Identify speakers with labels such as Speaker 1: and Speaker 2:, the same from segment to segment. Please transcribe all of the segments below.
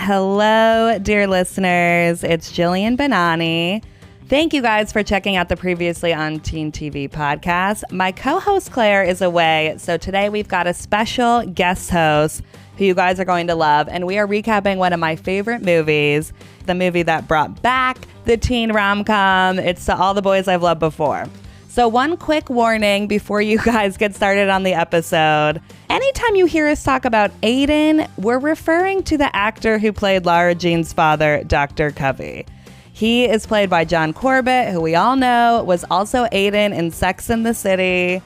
Speaker 1: Hello, dear listeners. It's Jillian Benani. Thank you guys for checking out the Previously on Teen TV podcast. My co-host Claire is away, so today we've got a special guest host who you guys are going to love, and we are recapping one of my favorite movies, the movie that brought back the teen rom-com. It's To All the Boys I've Loved Before. So one quick warning before you guys get started on the episode. Anytime you hear us talk about Aiden, we're referring to the actor who played Lara Jean's father, Dr. Covey. He is played by John Corbett, who we all know was also Aiden in Sex and the City.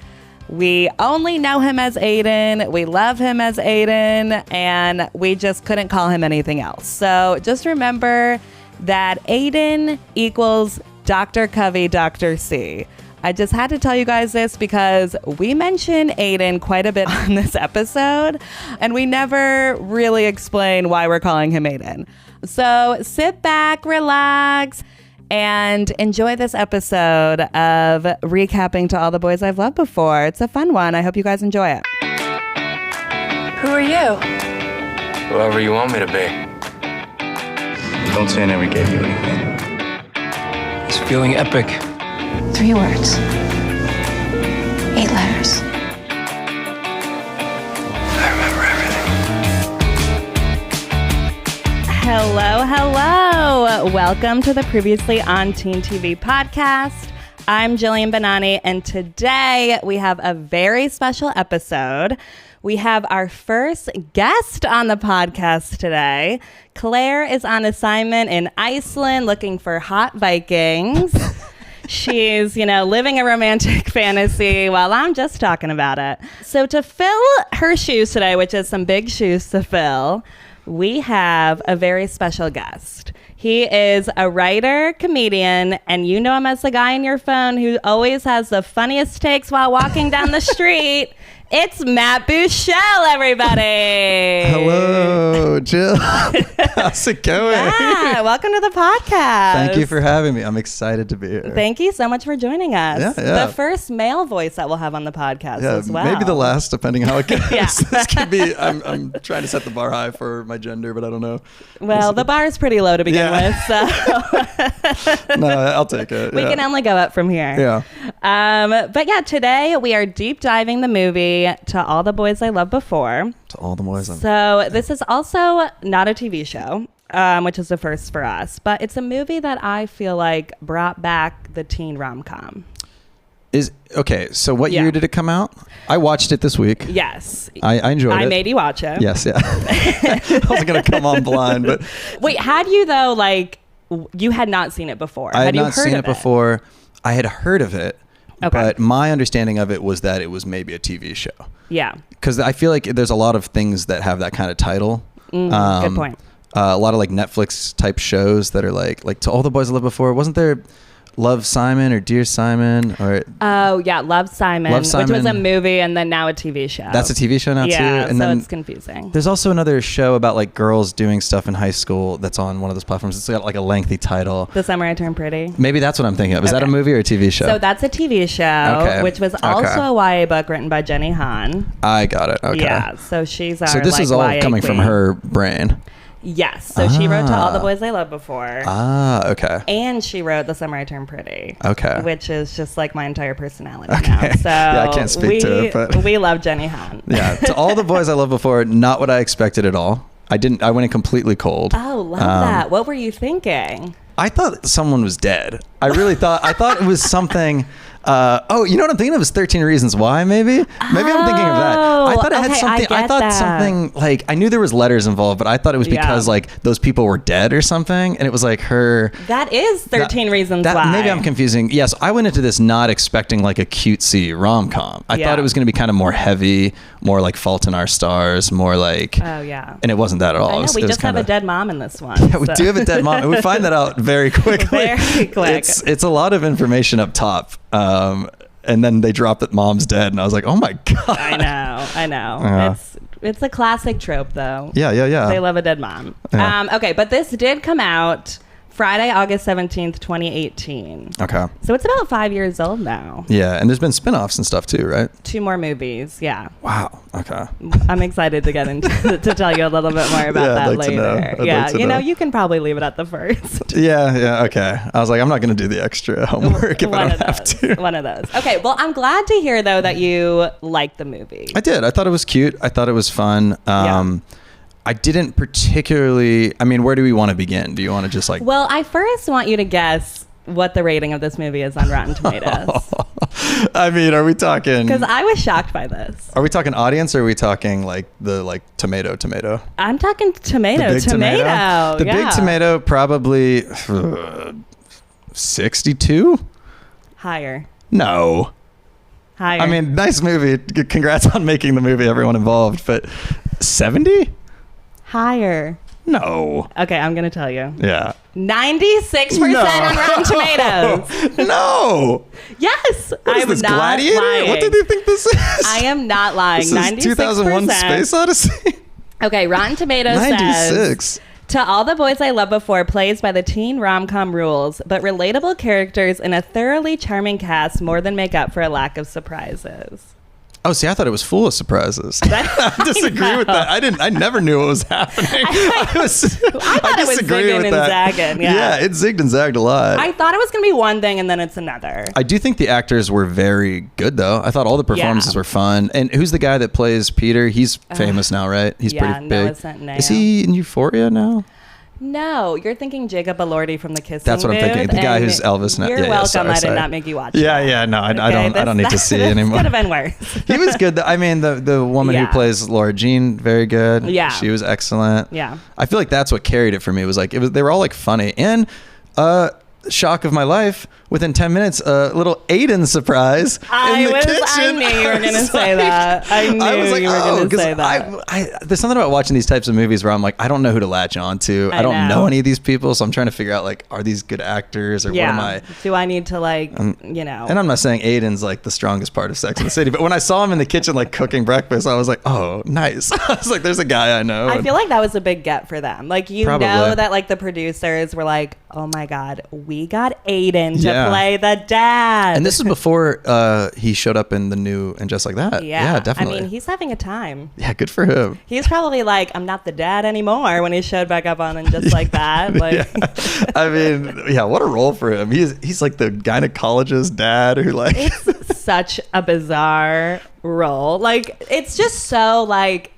Speaker 1: We only know him as Aiden. We love him as Aiden, and we just couldn't call him anything else. So just remember that Aiden equals Dr. Covey, Dr. C. I just had to tell you guys this because we mention Aiden quite a bit on this episode, and we never really explain why we're calling him Aiden. So sit back, relax, and enjoy this episode of recapping To All the Boys I've Loved Before. It's a fun one. I hope you guys enjoy it.
Speaker 2: Who are you?
Speaker 3: Whoever you want me to be.
Speaker 4: Don't say I never gave you anything.
Speaker 3: It's feeling epic.
Speaker 2: 3 words. 8 letters.
Speaker 3: I remember everything.
Speaker 1: Hello. Welcome to the Previously on Teen TV podcast. I'm Jillian Benani, and today we have a very special episode. We have our first guest on the podcast today. Claire is on assignment in Iceland looking for hot Vikings. She's, living a romantic fantasy while I'm just talking about it. So to fill her shoes today, which is some big shoes to fill, we have a very special guest. He is a writer, comedian, and you know him as the guy in your phone who always has the funniest takes while walking down the street. It's Matt Buechele, everybody.
Speaker 4: Hello, Jill. How's it going?
Speaker 1: Yeah, welcome to the podcast.
Speaker 4: Thank you for having me. I'm excited to be here.
Speaker 1: Thank you so much for joining us.
Speaker 4: Yeah.
Speaker 1: The first male voice that we'll have on the podcast as well.
Speaker 4: Maybe the last, depending how it goes.
Speaker 1: Yeah.
Speaker 4: This could be. I'm trying to set the bar high for my gender, but I don't know.
Speaker 1: Well, the bar is pretty low to begin with, so
Speaker 4: no, I'll take it.
Speaker 1: We can only go up from here.
Speaker 4: Yeah.
Speaker 1: But yeah, today we are deep diving the movie To All the Boys I Loved Before.
Speaker 4: To All the Boys.
Speaker 1: So this is also not a TV show, which is the first for us, but it's a movie that I feel like brought back the teen rom-com.
Speaker 4: So what year did it come out? I watched it this week.
Speaker 1: Yes.
Speaker 4: I enjoyed it.
Speaker 1: I made you watch it.
Speaker 4: Yes, yeah. I wasn't going to come on blind, but...
Speaker 1: Wait, had you though, you had not seen it before?
Speaker 4: I had not seen it before. I had heard of it. Okay. But my understanding of it was that it was maybe a TV show.
Speaker 1: Yeah.
Speaker 4: Because I feel like there's a lot of things that have that kind of title.
Speaker 1: Good point.
Speaker 4: A lot of Netflix type shows that are like To All the Boys I Loved Before. Wasn't there Love Simon or Dear Simon?
Speaker 1: Oh, yeah. Love Simon, which was a movie and then now a TV show.
Speaker 4: That's a TV show now too?
Speaker 1: Yeah,
Speaker 4: and
Speaker 1: so
Speaker 4: then
Speaker 1: it's confusing.
Speaker 4: There's also another show about girls doing stuff in high school that's on one of those platforms. It's got a lengthy title.
Speaker 1: The Summer I Turned Pretty.
Speaker 4: Maybe that's what I'm thinking of. Is that a movie or a TV show?
Speaker 1: So that's a TV show, which was also a YA book written by Jenny Han.
Speaker 4: I got it. Okay.
Speaker 1: Yeah, so she's our
Speaker 4: So this is all
Speaker 1: YA
Speaker 4: coming
Speaker 1: queen.
Speaker 4: from her brain.
Speaker 1: Yes. So she wrote To All the Boys I Loved Before.
Speaker 4: Okay.
Speaker 1: And she wrote The Summer I Turned Pretty.
Speaker 4: Okay.
Speaker 1: Which is just my entire personality now. So
Speaker 4: yeah, I can't speak to it, but
Speaker 1: we love Jenny Han.
Speaker 4: Yeah. To All the Boys I Loved Before, not what I expected at all. I went in completely cold.
Speaker 1: Oh, love that. What were you thinking?
Speaker 4: I thought someone was dead. I really thought it was something. You know what I'm thinking of is 13 Reasons Why, maybe? Maybe I'm thinking of that. I thought it had something. I thought something I knew there was letters involved, but I thought it was because those people were dead or something, and it was her.
Speaker 1: That is 13 Reasons Why.
Speaker 4: Maybe I'm confusing. Yes, I went into this not expecting a cutesy rom-com. I thought it was going to be kind of more heavy, more Fault in Our Stars, more
Speaker 1: Oh, yeah.
Speaker 4: And it wasn't that at all.
Speaker 1: I know, we just have a dead mom in this one.
Speaker 4: Yeah, we do have a dead mom, and we find that out very quickly.
Speaker 1: Very quick.
Speaker 4: It's a lot of information up top. And then they dropped that mom's dead, and I was like, oh my God.
Speaker 1: I know. It's a classic trope, though.
Speaker 4: Yeah.
Speaker 1: They love a dead mom.
Speaker 4: Yeah.
Speaker 1: Okay, but this did come out Friday, August 17th, 2018.
Speaker 4: Okay.
Speaker 1: So it's about 5 years old now.
Speaker 4: Yeah, and there's been spin-offs and stuff too, right?
Speaker 1: 2 more movies, yeah.
Speaker 4: Wow. Okay.
Speaker 1: I'm excited to get into to tell you a little bit more about that
Speaker 4: I'd like to know.
Speaker 1: later.
Speaker 4: I'd
Speaker 1: Yeah,
Speaker 4: like to
Speaker 1: you know,
Speaker 4: know.
Speaker 1: you can probably leave it at the first.
Speaker 4: Yeah, okay. I was like, I'm not going to do the extra homework if I don't have to.
Speaker 1: One of those. Okay, well, I'm glad to hear, though, that you liked the movie.
Speaker 4: I did. I thought it was cute. I thought it was fun.
Speaker 1: Yeah.
Speaker 4: I didn't particularly... I mean, where do we want to begin? Do you want to just like...
Speaker 1: Well, I first want you to guess what the rating of this movie is on Rotten Tomatoes.
Speaker 4: I mean, are we talking...
Speaker 1: Because I was shocked by this.
Speaker 4: Are we talking audience or are we talking like the tomato?
Speaker 1: I'm talking tomato.
Speaker 4: The big tomato? The
Speaker 1: yeah.
Speaker 4: big tomato probably 62?
Speaker 1: Higher.
Speaker 4: No.
Speaker 1: Higher.
Speaker 4: I mean, nice movie. Congrats on making the movie, everyone involved. But 70?
Speaker 1: Higher.
Speaker 4: No.
Speaker 1: Okay, I'm going to tell you.
Speaker 4: Yeah.
Speaker 1: 96% on Rotten Tomatoes.
Speaker 4: No.
Speaker 1: Yes.
Speaker 4: What is
Speaker 1: I'm
Speaker 4: this,
Speaker 1: not
Speaker 4: Gladiator?
Speaker 1: lying.
Speaker 4: What did they think this is?
Speaker 1: I am not lying.
Speaker 4: This
Speaker 1: 96%.
Speaker 4: is 2001 Space Odyssey?
Speaker 1: Okay, Rotten Tomatoes
Speaker 4: 96.
Speaker 1: says... To All the Boys I Loved Before plays by the teen rom-com rules, but relatable characters and a thoroughly charming cast more than make up for a lack of surprises.
Speaker 4: Oh, see, I thought it was full of surprises. I disagree with that. I never knew what was happening. I
Speaker 1: thought it was zigging and zagging.
Speaker 4: Yeah, it zigged and zagged a lot.
Speaker 1: I thought it was going to be one thing and then it's another.
Speaker 4: I do think the actors were very good, though. I thought all the performances were fun. And who's the guy that plays Peter? He's famous now, right? He's pretty big.
Speaker 1: Noah Centineo.
Speaker 4: Is he in Euphoria now?
Speaker 1: No, you're thinking Jacob Elordi from The Kissing
Speaker 4: That's what I'm thinking.
Speaker 1: Booth,
Speaker 4: The guy
Speaker 1: and
Speaker 4: who's Elvis now.
Speaker 1: You're
Speaker 4: Yeah,
Speaker 1: welcome.
Speaker 4: sorry.
Speaker 1: I did not make you watch.
Speaker 4: Yeah. No, I don't need to see
Speaker 1: this
Speaker 4: anymore.
Speaker 1: Could have been worse.
Speaker 4: He was good. I mean, the woman who plays Laura Jean, very good.
Speaker 1: Yeah.
Speaker 4: She was excellent.
Speaker 1: Yeah.
Speaker 4: I feel like that's what carried it for me. They were all like funny. And shock of my life, within 10 minutes, a little Aiden surprise in the kitchen.
Speaker 1: I knew you were going to say that. I knew you were going to say that.
Speaker 4: There's something about watching these types of movies where I'm like, I don't know who to latch on to. I don't know any of these people, so I'm trying to figure out, like, are these good actors or what am I?
Speaker 1: Do I need to, like,
Speaker 4: And I'm not saying Aiden's, like, the strongest part of Sex and the City, but when I saw him in the kitchen, like, cooking breakfast, I was like, oh, nice. I was like, there's a guy I know.
Speaker 1: I feel like that was a big get for them. Like, know that, like, the producers were like, oh, my God, we got Aiden to play the dad.
Speaker 4: And this is before he showed up in the new And Just Like That. Yeah, definitely.
Speaker 1: I mean, he's having a time.
Speaker 4: Yeah, good for him.
Speaker 1: He's probably like, I'm not the dad anymore when he showed back up on And Just Like That. Like,
Speaker 4: yeah. I mean, yeah, what a role for him. He's like the gynecologist dad who like...
Speaker 1: It's such a bizarre role. Like, it's just so like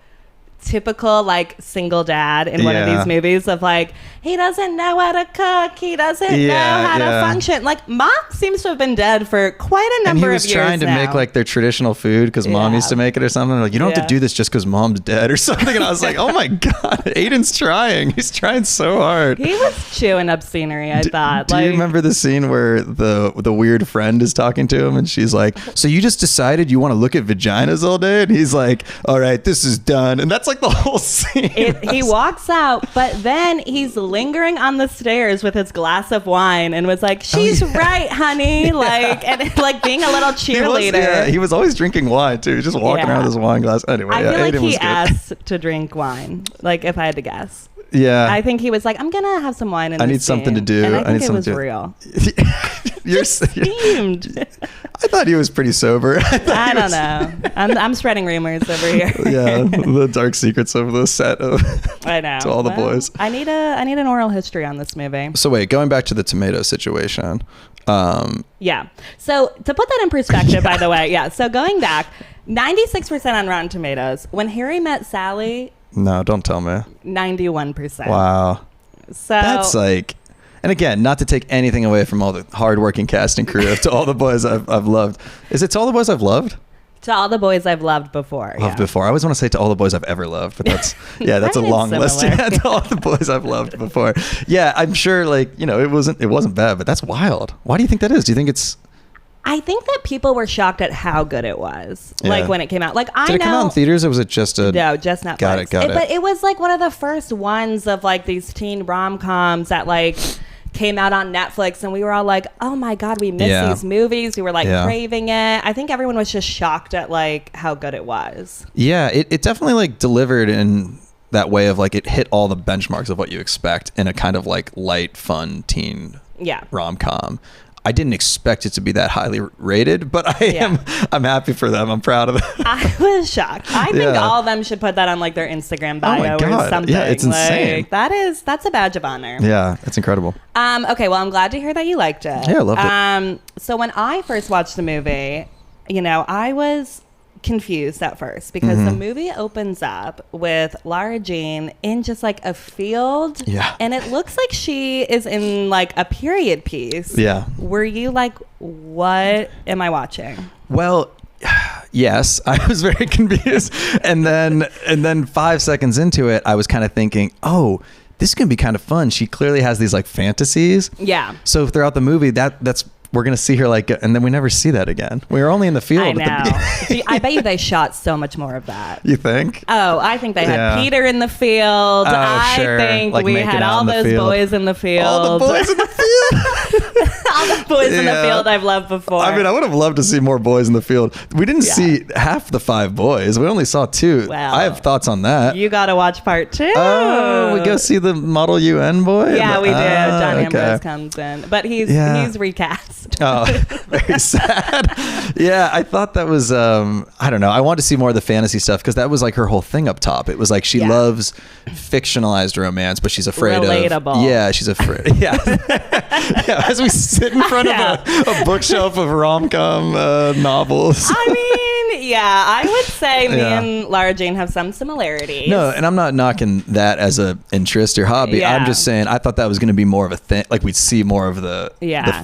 Speaker 1: typical like single dad in one of these movies of like, he doesn't know how to cook, he doesn't know how to function. Like, mom seems to have been dead for quite a number of years.
Speaker 4: And he was trying to make like their traditional food because mom used to make it or something. Like, you don't have to do this just because mom's dead or something. And I was like, oh my God, Aiden's trying. He's trying so hard.
Speaker 1: He was chewing up scenery, I thought.
Speaker 4: Do you remember the scene where the weird friend is talking to him and she's like, so you just decided you want to look at vaginas all day? And he's like, all right, this is done. And that's like the whole scene.
Speaker 1: He walks out, but then he's lingering on the stairs with his glass of wine and was like, she's right, honey. Like, and like being a little cheerleader.
Speaker 4: He was always drinking wine too. Just walking around with his wine glass. Anyway,
Speaker 1: I feel like
Speaker 4: Aiden
Speaker 1: he
Speaker 4: was good.
Speaker 1: asked to drink wine. Like, if I had to guess.
Speaker 4: Yeah.
Speaker 1: I think he was like, I'm going to have some wine in
Speaker 4: I
Speaker 1: this
Speaker 4: need something to
Speaker 1: scene.
Speaker 4: do.
Speaker 1: And I think it was
Speaker 4: to
Speaker 1: real.
Speaker 4: You're
Speaker 1: steamed.
Speaker 4: I thought he was pretty sober.
Speaker 1: I don't know. I'm spreading rumors over here.
Speaker 4: Yeah, the dark secrets of the set of
Speaker 1: I know.
Speaker 4: To All the Boys.
Speaker 1: I need an oral history on this movie.
Speaker 4: So wait, going back to the tomato situation.
Speaker 1: Yeah. So to put that in perspective, by the way, so going back, 96% on Rotten Tomatoes. When Harry Met Sally.
Speaker 4: No, don't tell me.
Speaker 1: 91%.
Speaker 4: Wow.
Speaker 1: So
Speaker 4: that's like, and again, not to take anything away from all the hardworking cast and crew of To All the Boys I've loved. Is it To All the Boys I've loved?
Speaker 1: To All the Boys I've loved before.
Speaker 4: Before. I always want to say To All the Boys I've ever loved, but that's that's a long list. Yeah, To All the Boys I've loved before. Yeah, I'm sure like, it wasn't bad, but that's wild. Why do you think that is? Do you think it's...
Speaker 1: I think that people were shocked at how good it was. Like when it came out. Like
Speaker 4: Did it come out in theaters or was it just a...
Speaker 1: No, just Netflix.
Speaker 4: Got it.
Speaker 1: But it was like one of the first ones of like these teen rom-coms that like came out on Netflix and we were all like, oh my God, we miss these movies. We were like craving it. I think everyone was just shocked at like how good it was.
Speaker 4: Yeah, it definitely like delivered in that way of like it hit all the benchmarks of what you expect in a kind of like light, fun teen rom-com. I didn't expect it to be that highly rated, but I'm happy for them. I'm proud of them.
Speaker 1: I was shocked. I think all of them should put that on like their Instagram bio or something.
Speaker 4: Yeah, it's insane.
Speaker 1: Like, that's a badge of honor.
Speaker 4: Yeah, it's incredible.
Speaker 1: Okay, well, I'm glad to hear that you liked it.
Speaker 4: Yeah, I loved it.
Speaker 1: So when I first watched the movie, I was confused at first because the movie opens up with Lara Jean in just like a field, and it looks like she is in like a period piece. Were you like, what am I watching?
Speaker 4: Well, yes, I was very confused, and then 5 seconds into it I was kind of thinking, oh, this is gonna be kind of fun. She clearly has these like fantasies, so throughout the movie that's we're going to see her like, and then we never see that again. We were only in the field.
Speaker 1: I know. I bet you they shot so much more of that.
Speaker 4: You think?
Speaker 1: Oh, I think they had Peter in the field. I think like we had all those boys in the field.
Speaker 4: All the boys in the field.
Speaker 1: All the boys in the field I've loved before.
Speaker 4: I mean, I would have loved to see more boys in the field. We didn't see half the 5 boys. We only saw 2.
Speaker 1: Well,
Speaker 4: I have thoughts on that.
Speaker 1: You got to watch part 2.
Speaker 4: Oh, we go see the Model UN boy?
Speaker 1: Yeah, we did. John Ambrose comes in. But he's recast.
Speaker 4: Oh, very sad. Yeah, I thought that was, I don't know. I wanted to see more of the fantasy stuff because that was like her whole thing up top. It was like she loves fictionalized romance, but she's afraid
Speaker 1: Relatable.
Speaker 4: Yeah, she's afraid. Yeah. As we sit in front of a bookshelf of rom-com novels.
Speaker 1: I mean, I would say me and Lara Jean have some similarities.
Speaker 4: No, and I'm not knocking that as a interest or hobby. I'm just saying I thought that was going to be more of a thing. Like we'd see more of the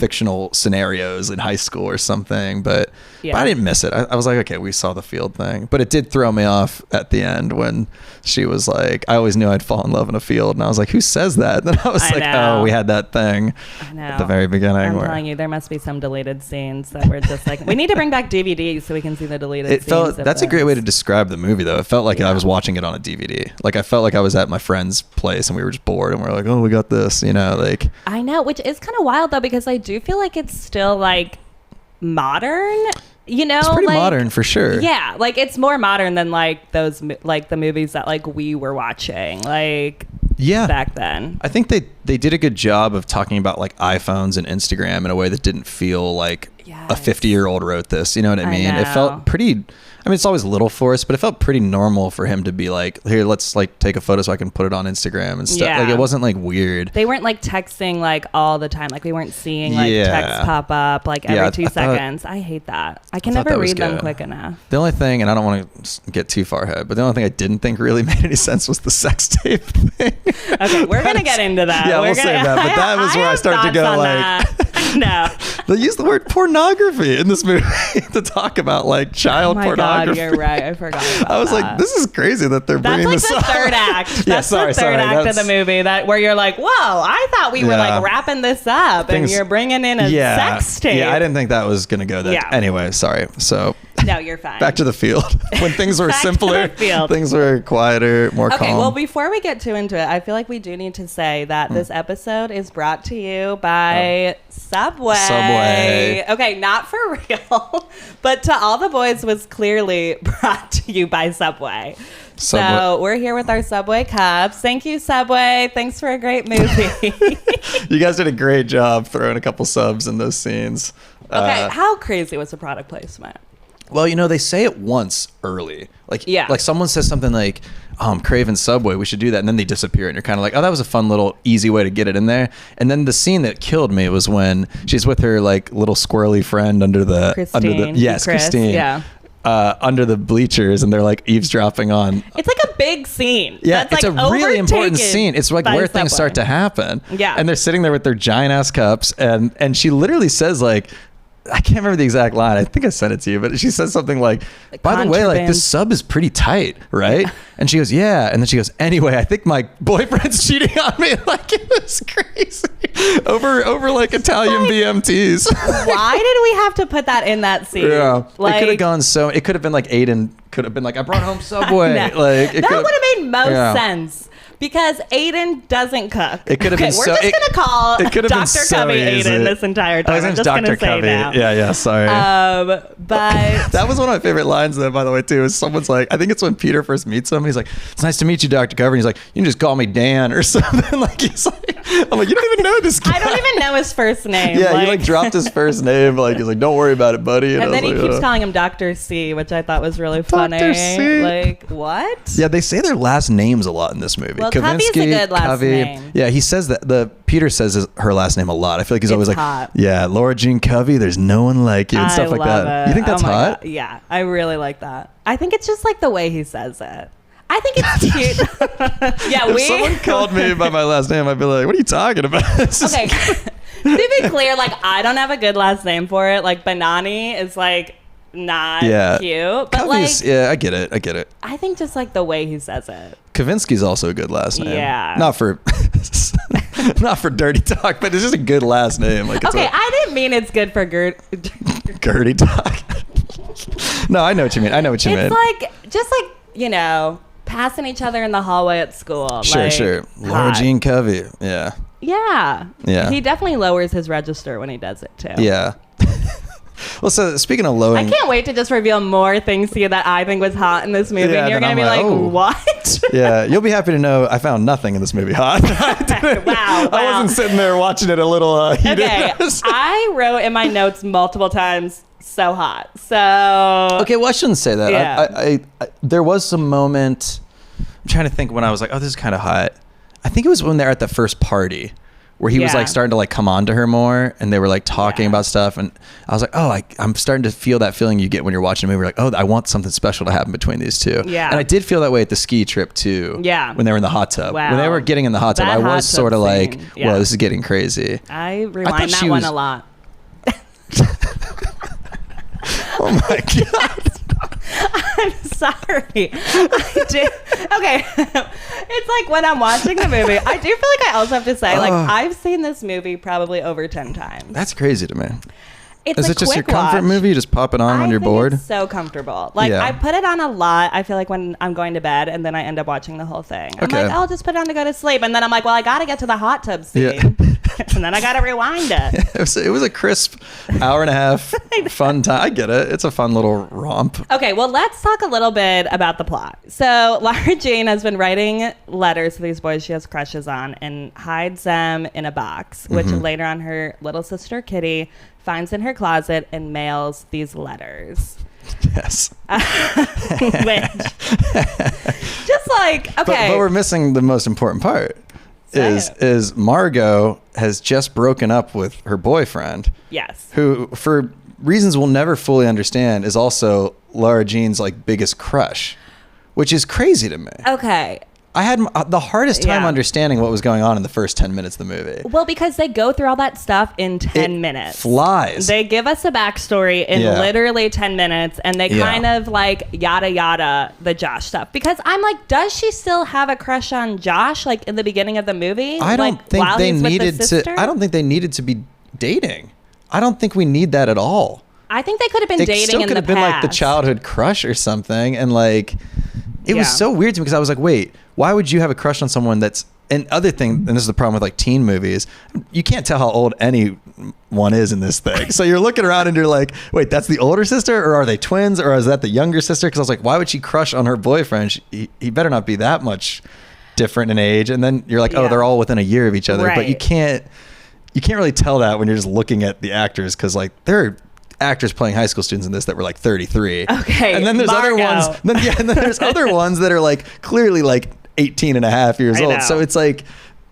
Speaker 4: fictional scenarios in high school or something, but I didn't miss it. I was like, okay, we saw the field thing, but it did throw me off at the end when she was like, I always knew I'd fall in love in a field, and I was like, who says that? And then I was oh, we had that thing at the very beginning.
Speaker 1: I'm telling you, there must be some deleted scenes that were just like, we need to bring back DVDs so we can see the deleted scenes.
Speaker 4: That's a great way to describe the movie, though. It felt like I was watching it on a DVD. Like I felt like I was at my friend's place and we were just bored and we were like, oh, we got this, like.
Speaker 1: I know, which is kind of wild though, because I do feel like it's still like modern.
Speaker 4: It's pretty modern for sure.
Speaker 1: Yeah, like it's more modern than like those like the movies that like we were watching like back then. I think
Speaker 4: they did a good job of talking about like iPhones and Instagram in a way that didn't feel like a 50-year-old wrote this. You know what I mean? It felt pretty. I mean, it's always a little forced, but it felt pretty normal for him to be like, here, let's like take a photo so I can put it on Instagram and stuff. Like it wasn't like weird.
Speaker 1: They weren't like texting like all the time. Like we weren't seeing like texts pop up like every 2 seconds. I hate that. I can never read them quick enough.
Speaker 4: The only thing, and I don't want to get too far ahead, but the only thing I didn't think really made any sense was the sex tape thing.
Speaker 1: Okay, we're going to get into that.
Speaker 4: Yeah, we'll say that. But that was where I started to go like,
Speaker 1: no.
Speaker 4: They used the word pornography in this movie to talk about like child pornography.
Speaker 1: God, you're right. I forgot about
Speaker 4: I was
Speaker 1: that.
Speaker 4: like, this is crazy that they're bringing this up.
Speaker 1: That's like the third act. That's the third act of the movie where you're like, whoa, I thought we were like wrapping this up and you're bringing in a sex tape.
Speaker 4: Yeah, I didn't think that was going to go there. Yeah. Anyway, sorry. So
Speaker 1: no, you're fine.
Speaker 4: Back to the field. When things were simpler, things were quieter, more calm.
Speaker 1: Okay, well, before we get too into it, I feel like we do need to say that this episode is brought to you by Subway. Okay, not for real, but To All the Boys was clearly brought to you by Subway. So we're here with our Subway cups. Thank you, Subway. Thanks for a great movie.
Speaker 4: You guys did a great job throwing a couple subs in those scenes.
Speaker 1: Okay, how crazy was the product placement?
Speaker 4: Well, they say it once early. Like someone says something like, I'm craving Subway, we should do that. And then they disappear. And you're kind of like, oh, that was a fun little easy way to get it in there. And then the scene that killed me was when she's with her like little squirrely friend under the Christine.
Speaker 1: Yeah.
Speaker 4: Under the bleachers, and they're like eavesdropping on.
Speaker 1: It's like a big scene.
Speaker 4: Yeah,
Speaker 1: that's
Speaker 4: it's
Speaker 1: like
Speaker 4: a really important scene. It's like where things start to happen.
Speaker 1: Yeah.
Speaker 4: And they're sitting there with their giant ass cups, and she literally says like, I can't remember the exact line. I think I sent it to you, but she says something like, by the way, like this sub is pretty tight, right? And she goes, yeah. And then she goes, anyway, I think my boyfriend's cheating on me. Like it was crazy over like Italian BMTs.
Speaker 1: Why did we have to put that in that scene?
Speaker 4: Yeah. Like, it could have gone it could have been like Aiden could have been like, I brought home Subway.
Speaker 1: Like that would have made most sense. Because Aiden doesn't cook.
Speaker 4: It could have been
Speaker 1: We're just going to call
Speaker 4: it could have
Speaker 1: Dr.
Speaker 4: been so
Speaker 1: Covey
Speaker 4: easy.
Speaker 1: Aiden this entire time.
Speaker 4: Oh, his
Speaker 1: I'm
Speaker 4: name's
Speaker 1: just going
Speaker 4: Dr.
Speaker 1: to say
Speaker 4: Covey.
Speaker 1: now.
Speaker 4: Yeah, sorry.
Speaker 1: But
Speaker 4: that was one of my favorite lines, though, by the way, too. Is someone's like, I think it's when Peter first meets him. He's like, "It's nice to meet you, Dr. Covey." And he's like, "You can just call me Dan or something." Like, he's like, I'm like, you don't even know this guy.
Speaker 1: I don't even know his first name.
Speaker 4: Yeah, he like dropped his first name. Like, he's like, "Don't worry about it, buddy."
Speaker 1: And
Speaker 4: I
Speaker 1: then
Speaker 4: was
Speaker 1: he
Speaker 4: like,
Speaker 1: keeps calling him Dr. C, which I thought was really funny.
Speaker 4: Dr. C.
Speaker 1: Like, what?
Speaker 4: Yeah, they say their last names a lot in this movie.
Speaker 1: Well, Covey's a good last name.
Speaker 4: Yeah, he says that. Peter says her last name a lot. I feel like he's always like,
Speaker 1: hot.
Speaker 4: "Yeah, Laura Jean Covey. There's no one like you," and stuff like
Speaker 1: love
Speaker 4: that.
Speaker 1: it.
Speaker 4: You think that's
Speaker 1: Oh my
Speaker 4: hot?
Speaker 1: God. Yeah, I really like that. I think it's just like the way he says it. I think it's cute. Yeah,
Speaker 4: If someone called me by my last name, I'd be like, "What are you talking about?"
Speaker 1: Okay. To be clear, like, I don't have a good last name for it. Like, Banani is like not cute, but
Speaker 4: Covey's,
Speaker 1: like,
Speaker 4: yeah, I get it.
Speaker 1: I think just like the way he says it.
Speaker 4: Kavinsky's also a good last name.
Speaker 1: Yeah.
Speaker 4: Not for not for dirty talk, but it's just a good last name. Like, it's
Speaker 1: Okay, I didn't mean it's good for
Speaker 4: dirty talk. No, I know what you mean.
Speaker 1: It's like just like, you know, passing each other in the hallway at school.
Speaker 4: Sure,
Speaker 1: like,
Speaker 4: sure. Laura
Speaker 1: hot.
Speaker 4: Jean Covey. Yeah.
Speaker 1: Yeah.
Speaker 4: Yeah.
Speaker 1: He definitely lowers his register when he does it too.
Speaker 4: Yeah. Well, so speaking of lowering,
Speaker 1: I can't wait to just reveal more things to you that I think was hot in this movie.
Speaker 4: Yeah,
Speaker 1: and you're
Speaker 4: then
Speaker 1: going to
Speaker 4: I'm
Speaker 1: be like,
Speaker 4: like, oh.
Speaker 1: what?
Speaker 4: Yeah, you'll be happy to know I found nothing in this movie hot.
Speaker 1: Wow.
Speaker 4: I wasn't sitting there watching it a little heated.
Speaker 1: Okay. I wrote in my notes multiple times, so hot. So.
Speaker 4: Okay, well, I shouldn't say that.
Speaker 1: Yeah.
Speaker 4: I there was some moment, I'm trying to think when I was like, oh, this is kind of hot. I think it was when they're at the first party where he was like starting to like come on to her more and they were like talking about stuff. And I was like, oh, I'm starting to feel that feeling you get when you're watching a movie. Like, oh, I want something special to happen between these two.
Speaker 1: Yeah.
Speaker 4: And I did feel that way at the ski trip too.
Speaker 1: Yeah.
Speaker 4: When they were in the hot tub.
Speaker 1: Wow.
Speaker 4: When they were getting in the hot tub,
Speaker 1: That
Speaker 4: I
Speaker 1: hot
Speaker 4: was
Speaker 1: tub
Speaker 4: sort of like,
Speaker 1: scene. Yeah.
Speaker 4: whoa, this is getting crazy.
Speaker 1: I
Speaker 4: thought
Speaker 1: rewind
Speaker 4: she
Speaker 1: that one
Speaker 4: was-
Speaker 1: a lot.
Speaker 4: Oh my God.
Speaker 1: I'm sorry. I do. Okay. It's like when I'm watching the movie, I do feel like I also have to say, like, I've seen this movie probably over 10 times.
Speaker 4: That's crazy to me.
Speaker 1: It's
Speaker 4: Is
Speaker 1: a
Speaker 4: it just your
Speaker 1: quick
Speaker 4: comfort
Speaker 1: watch.
Speaker 4: movie? You just pop it on when you're
Speaker 1: think
Speaker 4: bored?
Speaker 1: It's so comfortable. Like,
Speaker 4: Yeah.
Speaker 1: I put it on a lot. I feel like when I'm going to bed and then I end up watching the whole thing. I'm
Speaker 4: Okay.
Speaker 1: like, I'll just put it on to go to sleep. And then I'm like, well, I got to get to the hot tub scene.
Speaker 4: Yeah.
Speaker 1: And then I got to rewind it.
Speaker 4: It was a crisp hour and a half fun time. I get it. It's a fun little romp.
Speaker 1: Okay, well, let's talk a little bit about the plot. So, Lara Jean has been writing letters to these boys she has crushes on and hides them in a box, which later on her little sister Kitty finds in her closet and mails these letters.
Speaker 4: Yes.
Speaker 1: Which, just like, okay.
Speaker 4: But we're missing the most important part. Is Margot has just broken up with her boyfriend.
Speaker 1: Yes.
Speaker 4: Who, for reasons we'll never fully understand, is also Lara Jean's like biggest crush, which is crazy to me.
Speaker 1: Okay.
Speaker 4: I had the hardest time
Speaker 1: Yeah.
Speaker 4: understanding what was going on in the first 10 minutes of the movie.
Speaker 1: Well, because they go through all that stuff in 10 minutes.
Speaker 4: Flies.
Speaker 1: They give us a backstory in literally 10 minutes, and they kind of like yada yada the Josh stuff. Because I'm like, does she still have a crush on Josh like in the beginning of the movie?
Speaker 4: I don't
Speaker 1: like,
Speaker 4: think
Speaker 1: while
Speaker 4: they
Speaker 1: he's with the
Speaker 4: needed to.
Speaker 1: sister?
Speaker 4: I don't think they needed to be dating. I don't think we need that at all.
Speaker 1: I think they could have been
Speaker 4: It
Speaker 1: dating
Speaker 4: still
Speaker 1: in
Speaker 4: could
Speaker 1: the
Speaker 4: have been like the
Speaker 1: past.
Speaker 4: childhood crush or something, and like it was
Speaker 1: Yeah.
Speaker 4: so weird to me because I was like, wait, why would you have a crush on someone that's and other thing? And this is the problem with like teen movies. You can't tell how old anyone is in this thing. So you're looking around and you're like, wait, that's the older sister, or are they twins, or is that the younger sister? Because I was like, why would she crush on her boyfriend? He better not be that much different in age. And then you're like, oh,
Speaker 1: Yeah.
Speaker 4: they're all within a year of each other, but you
Speaker 1: Right.
Speaker 4: can't really tell that when you're just looking at the actors because like they're actors playing high school students in this that were like 33.
Speaker 1: Okay,
Speaker 4: And then there's other
Speaker 1: Margot.
Speaker 4: ones. And then there's other ones that are like clearly like 18 and a half years
Speaker 1: I
Speaker 4: old.
Speaker 1: know.
Speaker 4: So it's like,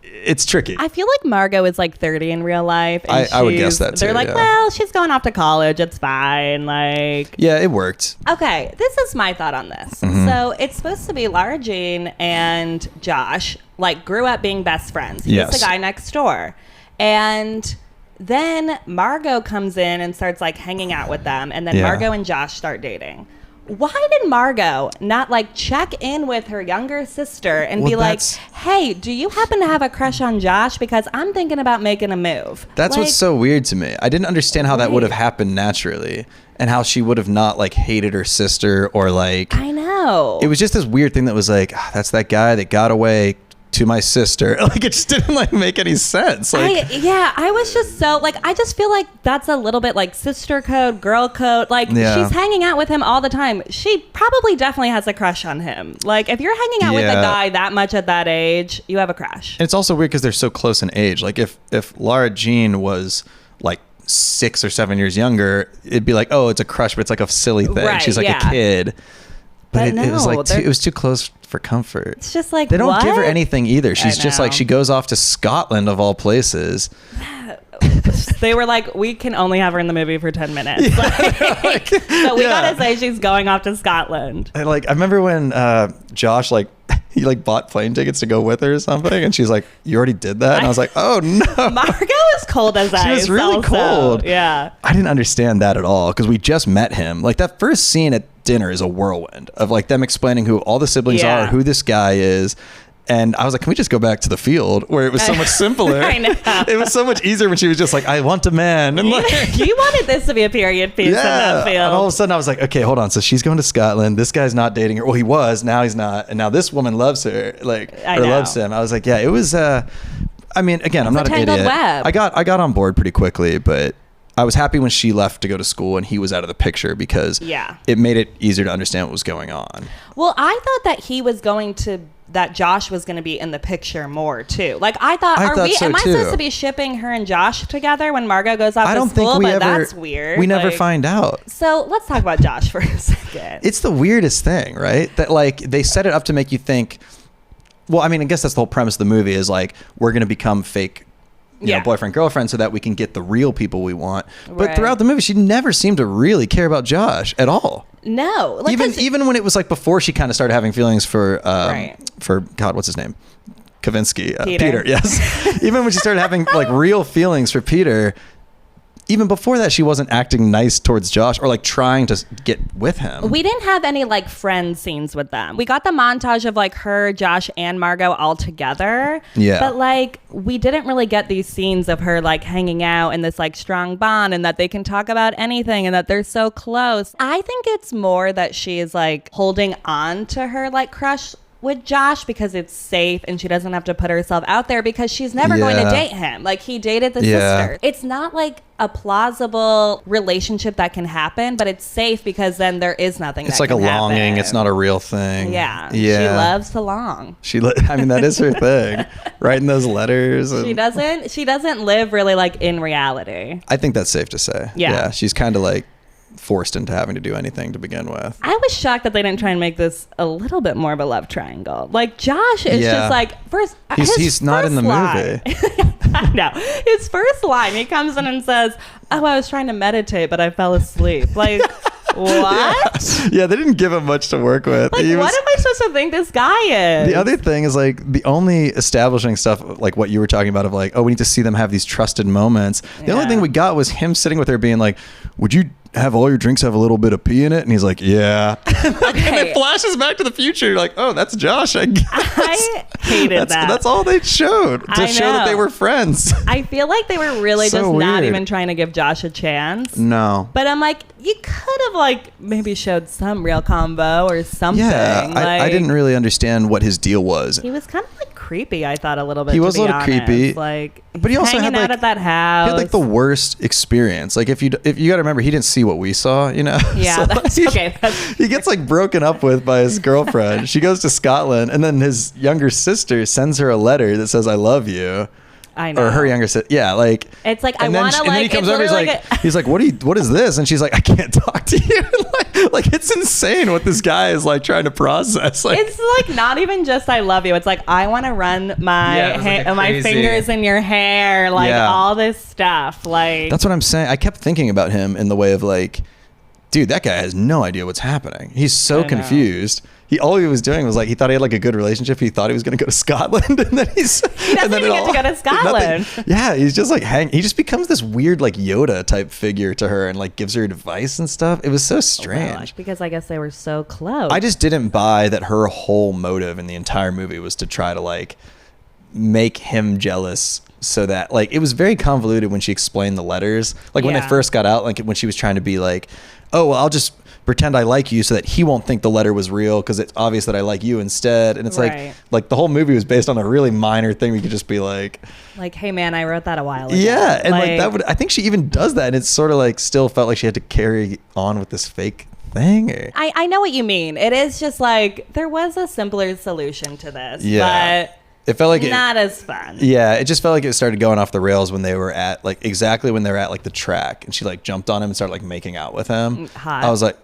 Speaker 4: it's tricky.
Speaker 1: I feel like Margot is like 30 in real life. And
Speaker 4: I would guess that too,
Speaker 1: They're like,
Speaker 4: yeah.
Speaker 1: well, she's going off to college. It's fine. Like,
Speaker 4: Yeah, it worked.
Speaker 1: okay, this is my thought on this.
Speaker 4: Mm-hmm.
Speaker 1: So it's supposed to be Lara Jean and Josh like grew up being best friends. He's
Speaker 4: Yes.
Speaker 1: the guy next door. And then Margot comes in and starts like hanging out with them. And then
Speaker 4: Yeah.
Speaker 1: Margot and Josh start dating. Why did Margot not like check in with her younger sister and
Speaker 4: Well,
Speaker 1: be like,
Speaker 4: that's-
Speaker 1: hey, do you happen to have a crush on Josh? Because I'm thinking about making a move.
Speaker 4: That's
Speaker 1: like,
Speaker 4: what's so weird to me. I didn't understand how that would have
Speaker 1: Right.
Speaker 4: happened naturally and how she would have not like hated her sister or like
Speaker 1: I know.
Speaker 4: it was just this weird thing that was like, that's that guy that got away to my sister. Like, it just didn't like make any sense. Like,
Speaker 1: I was just so like, I just feel like that's a little bit like sister code, girl code. Like, she's hanging out with him all the time. She probably definitely has a crush on him. Like, if you're hanging out with a guy that much at that age, you have a crush.
Speaker 4: It's also weird because they're so close in age. Like, if Lara Jean was like 6 or 7 years younger, it'd be like, oh, it's a crush, but it's like a silly thing.
Speaker 1: Right,
Speaker 4: she's like a kid. But it was like it was too close for comfort.
Speaker 1: It's just like,
Speaker 4: they don't
Speaker 1: what?
Speaker 4: give her anything either. She's just like, she goes off to Scotland of all places.
Speaker 1: They were like, we can only have her in the movie for 10 minutes. So we gotta say she's going off to Scotland.
Speaker 4: And like, I remember when Josh like he like bought plane tickets to go with her or something, and she's like, you already did that? And I was like, oh no.
Speaker 1: Margot is cold as ice.
Speaker 4: She was really cold.
Speaker 1: Yeah.
Speaker 4: I didn't understand that at all because we just met him. Like, that first scene at dinner is a whirlwind of like them explaining who all the siblings are, who this guy is. And I was like, can we just go back to the field where it was so much simpler?
Speaker 1: I know.
Speaker 4: It was so much easier when she was just like, I want a man. And like,
Speaker 1: you wanted this to be a period piece in that field.
Speaker 4: And all of a sudden I was like, okay, hold on. So she's going to Scotland. This guy's not dating her. Well, he was. Now he's not. And now this woman loves her, like, loves him. I was like, yeah, it was. I mean, again, I'm not an idiot.
Speaker 1: Web.
Speaker 4: I got on board pretty quickly, but I was happy when she left to go to school and he was out of the picture because it made it easier to understand what was going on.
Speaker 1: Well, I thought that Josh was going to be in the picture more too. Like, I thought, am I supposed to be shipping her and Josh together when Margot goes off to school? That's weird.
Speaker 4: We never find out.
Speaker 1: So let's talk about Josh for a second.
Speaker 4: It's the weirdest thing, right? That like they set it up to make you think, well, I mean, I guess that's the whole premise of the movie is like, we're going to become fake boyfriend, girlfriend so that we can get the real people we want. But throughout the movie, she never seemed to really care about Josh at all.
Speaker 1: No. Like,
Speaker 4: even when it was like before she kind of started having feelings for God, what's his name? Kavinsky. Peter, yes. Even when she started having like real feelings for Peter, even before that, she wasn't acting nice towards Josh or like trying to get with him.
Speaker 1: We didn't have any like friend scenes with them. We got the montage of like her, Josh, and Margot all together. Yeah. But like, we didn't really get these scenes of her like hanging out in this like strong bond and that they can talk about anything and that they're so close. I think it's more that she is like holding on to her like crush with Josh because it's safe and she doesn't have to put herself out there because she's never going to date him. Like, he dated the sister. It's not like a plausible relationship that can happen, but it's safe because then there is nothing
Speaker 4: it's
Speaker 1: that
Speaker 4: like
Speaker 1: can
Speaker 4: a longing.
Speaker 1: happen.
Speaker 4: It's not a real thing.
Speaker 1: Yeah. She loves to long.
Speaker 4: I mean, that is her thing. Writing those letters.
Speaker 1: She doesn't live really like in reality.
Speaker 4: I think that's safe to say. Yeah. She's kind of like forced into having to do anything to begin with.
Speaker 1: I was shocked that they didn't try and make this a little bit more of a love triangle. Like, Josh is just like, he's not in the movie. No, his first line, he comes in and says, oh, I was trying to meditate, but I fell asleep. Like, what?
Speaker 4: Yeah, they didn't give him much to work with.
Speaker 1: Like, what am I supposed to think this guy is?
Speaker 4: The other thing is, like, the only establishing stuff, like what you were talking about of like, oh, we need to see them have these trusted moments. The only thing we got was him sitting with her being like, would you have all your drinks have a little bit of pee in it? And he's like, yeah. And it flashes back to the future. You're like, oh, that's Josh, I guess.
Speaker 1: I hated that.
Speaker 4: That's all they showed to show that they were friends.
Speaker 1: I feel like they were really so just not even trying to give Josh a chance.
Speaker 4: No.
Speaker 1: But I'm like, you could have like maybe showed some real combo or something.
Speaker 4: Yeah, I didn't really understand what his deal was.
Speaker 1: He was kind of like creepy, I thought, a little bit.
Speaker 4: He was a little creepy.
Speaker 1: Like,
Speaker 4: but he also
Speaker 1: hanging
Speaker 4: had
Speaker 1: out at that house.
Speaker 4: He had like the worst experience. Like, if you got to remember, he didn't see what we saw, you know?
Speaker 1: Yeah,
Speaker 4: so he gets like broken up with by his girlfriend. She goes to Scotland, and then his younger sister sends her a letter that says, I love you.
Speaker 1: I know.
Speaker 4: Or her younger sister. Yeah, like,
Speaker 1: it's like, I want to like,
Speaker 4: and then he comes over, he's like, what is this? And she's like, I can't talk to you. like it's insane what this guy is like trying to process. Like,
Speaker 1: it's like not even just I love you. It's like, I want to run my my fingers in your hair, like all this stuff. Like,
Speaker 4: that's what I'm saying. I kept thinking about him in the way of like, dude, that guy has no idea what's happening. He's so confused. All he was doing was like, he thought he had like a good relationship. He thought he was going to go to Scotland, and then he doesn't
Speaker 1: even get to go to Scotland.
Speaker 4: Yeah, he's just like he just becomes this weird like Yoda type figure to her and like gives her advice and stuff. It was so strange.
Speaker 1: Because I guess they were so close.
Speaker 4: I just didn't buy that her whole motive in the entire movie was to try to like make him jealous. So that like it was very convoluted when she explained the letters. Like when they first got out, like when she was trying to be like, oh well, I'll just pretend I like you so that he won't think the letter was real because it's obvious that I like you instead. And it's like the whole movie was based on a really minor thing. We could just be like,
Speaker 1: hey man, I wrote that a while ago.
Speaker 4: Yeah, and like that would, I think she even does that, and it's sort of like still felt like she had to carry on with this fake thing.
Speaker 1: I know what you mean. It is just like there was a simpler solution to this, but
Speaker 4: it felt like
Speaker 1: not as fun.
Speaker 4: Yeah, it just felt like it started going off the rails when they were at like exactly when they were at like the track, and she like jumped on him and started like making out with him.
Speaker 1: Hot.
Speaker 4: I was like,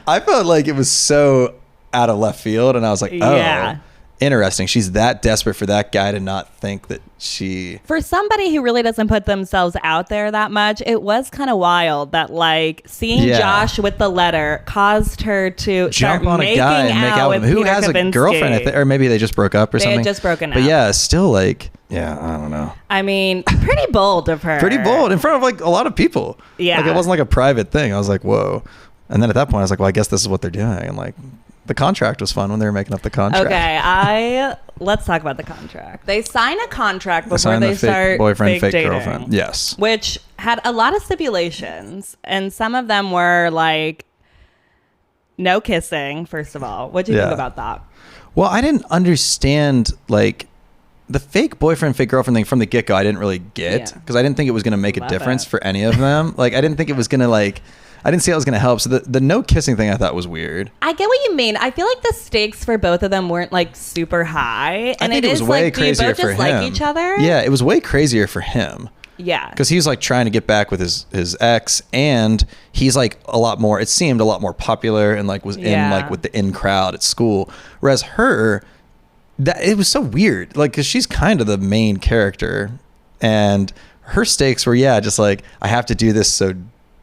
Speaker 4: I felt like it was so out of left field, and I was like, oh, interesting. She's that desperate for that guy to not think that she...
Speaker 1: For somebody who really doesn't put themselves out there that much, it was kind of wild that like seeing Josh with the letter caused her to
Speaker 4: jump
Speaker 1: start
Speaker 4: on a guy and make out with him who
Speaker 1: Peter
Speaker 4: has
Speaker 1: Kavinsky.
Speaker 4: a girlfriend, or maybe they just broke up or something.
Speaker 1: They had just broken up.
Speaker 4: But yeah, still like, yeah, I don't know.
Speaker 1: I mean, pretty bold of her.
Speaker 4: Pretty bold in front of like a lot of people. Yeah. Like it wasn't like a private thing. I was like, whoa. And then at that point I was like, well, I guess this is what they're doing. And like the contract was fun when they were making up the contract.
Speaker 1: Okay, let's talk about the contract. They sign a contract before they start
Speaker 4: boyfriend, fake
Speaker 1: dating,
Speaker 4: girlfriend. Yes.
Speaker 1: Which had a lot of stipulations, and some of them were like no kissing, first of all. What do you think about that?
Speaker 4: Well, I didn't understand like the fake boyfriend, fake girlfriend thing from the get-go. I didn't really get because I didn't think it was going to make a difference for any of them. Like I didn't think it was going to like... I didn't see how it was going to help. So the no kissing thing I thought was weird.
Speaker 1: I get what you mean. I feel like the stakes for both of them weren't like super high. And
Speaker 4: I think it was way
Speaker 1: like,
Speaker 4: crazier
Speaker 1: do you both
Speaker 4: for
Speaker 1: just
Speaker 4: him.
Speaker 1: like each other?
Speaker 4: Yeah, it was way crazier for him.
Speaker 1: Yeah.
Speaker 4: Because he was like trying to get back with his ex, and he's like a lot more, it seemed a lot more popular and like was in like with the in crowd at school. Whereas her, that it was so weird. Like, because she's kind of the main character, and her stakes were, just like, I have to do this so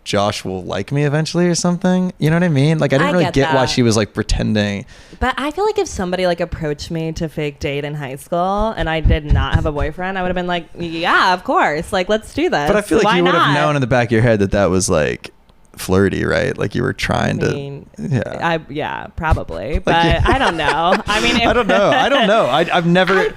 Speaker 4: Josh will like me eventually or something. You know what I mean? Like I didn't really get why she was like pretending.
Speaker 1: But I feel like if somebody like approached me to fake date in high school and I did not have a boyfriend, I would have been like, yeah, of course. Like, let's do this.
Speaker 4: But I feel like you would have known in the back of your head that was like flirty, right? Like you were trying to.
Speaker 1: Yeah, probably. But I don't know. I mean,
Speaker 4: I don't know. I've never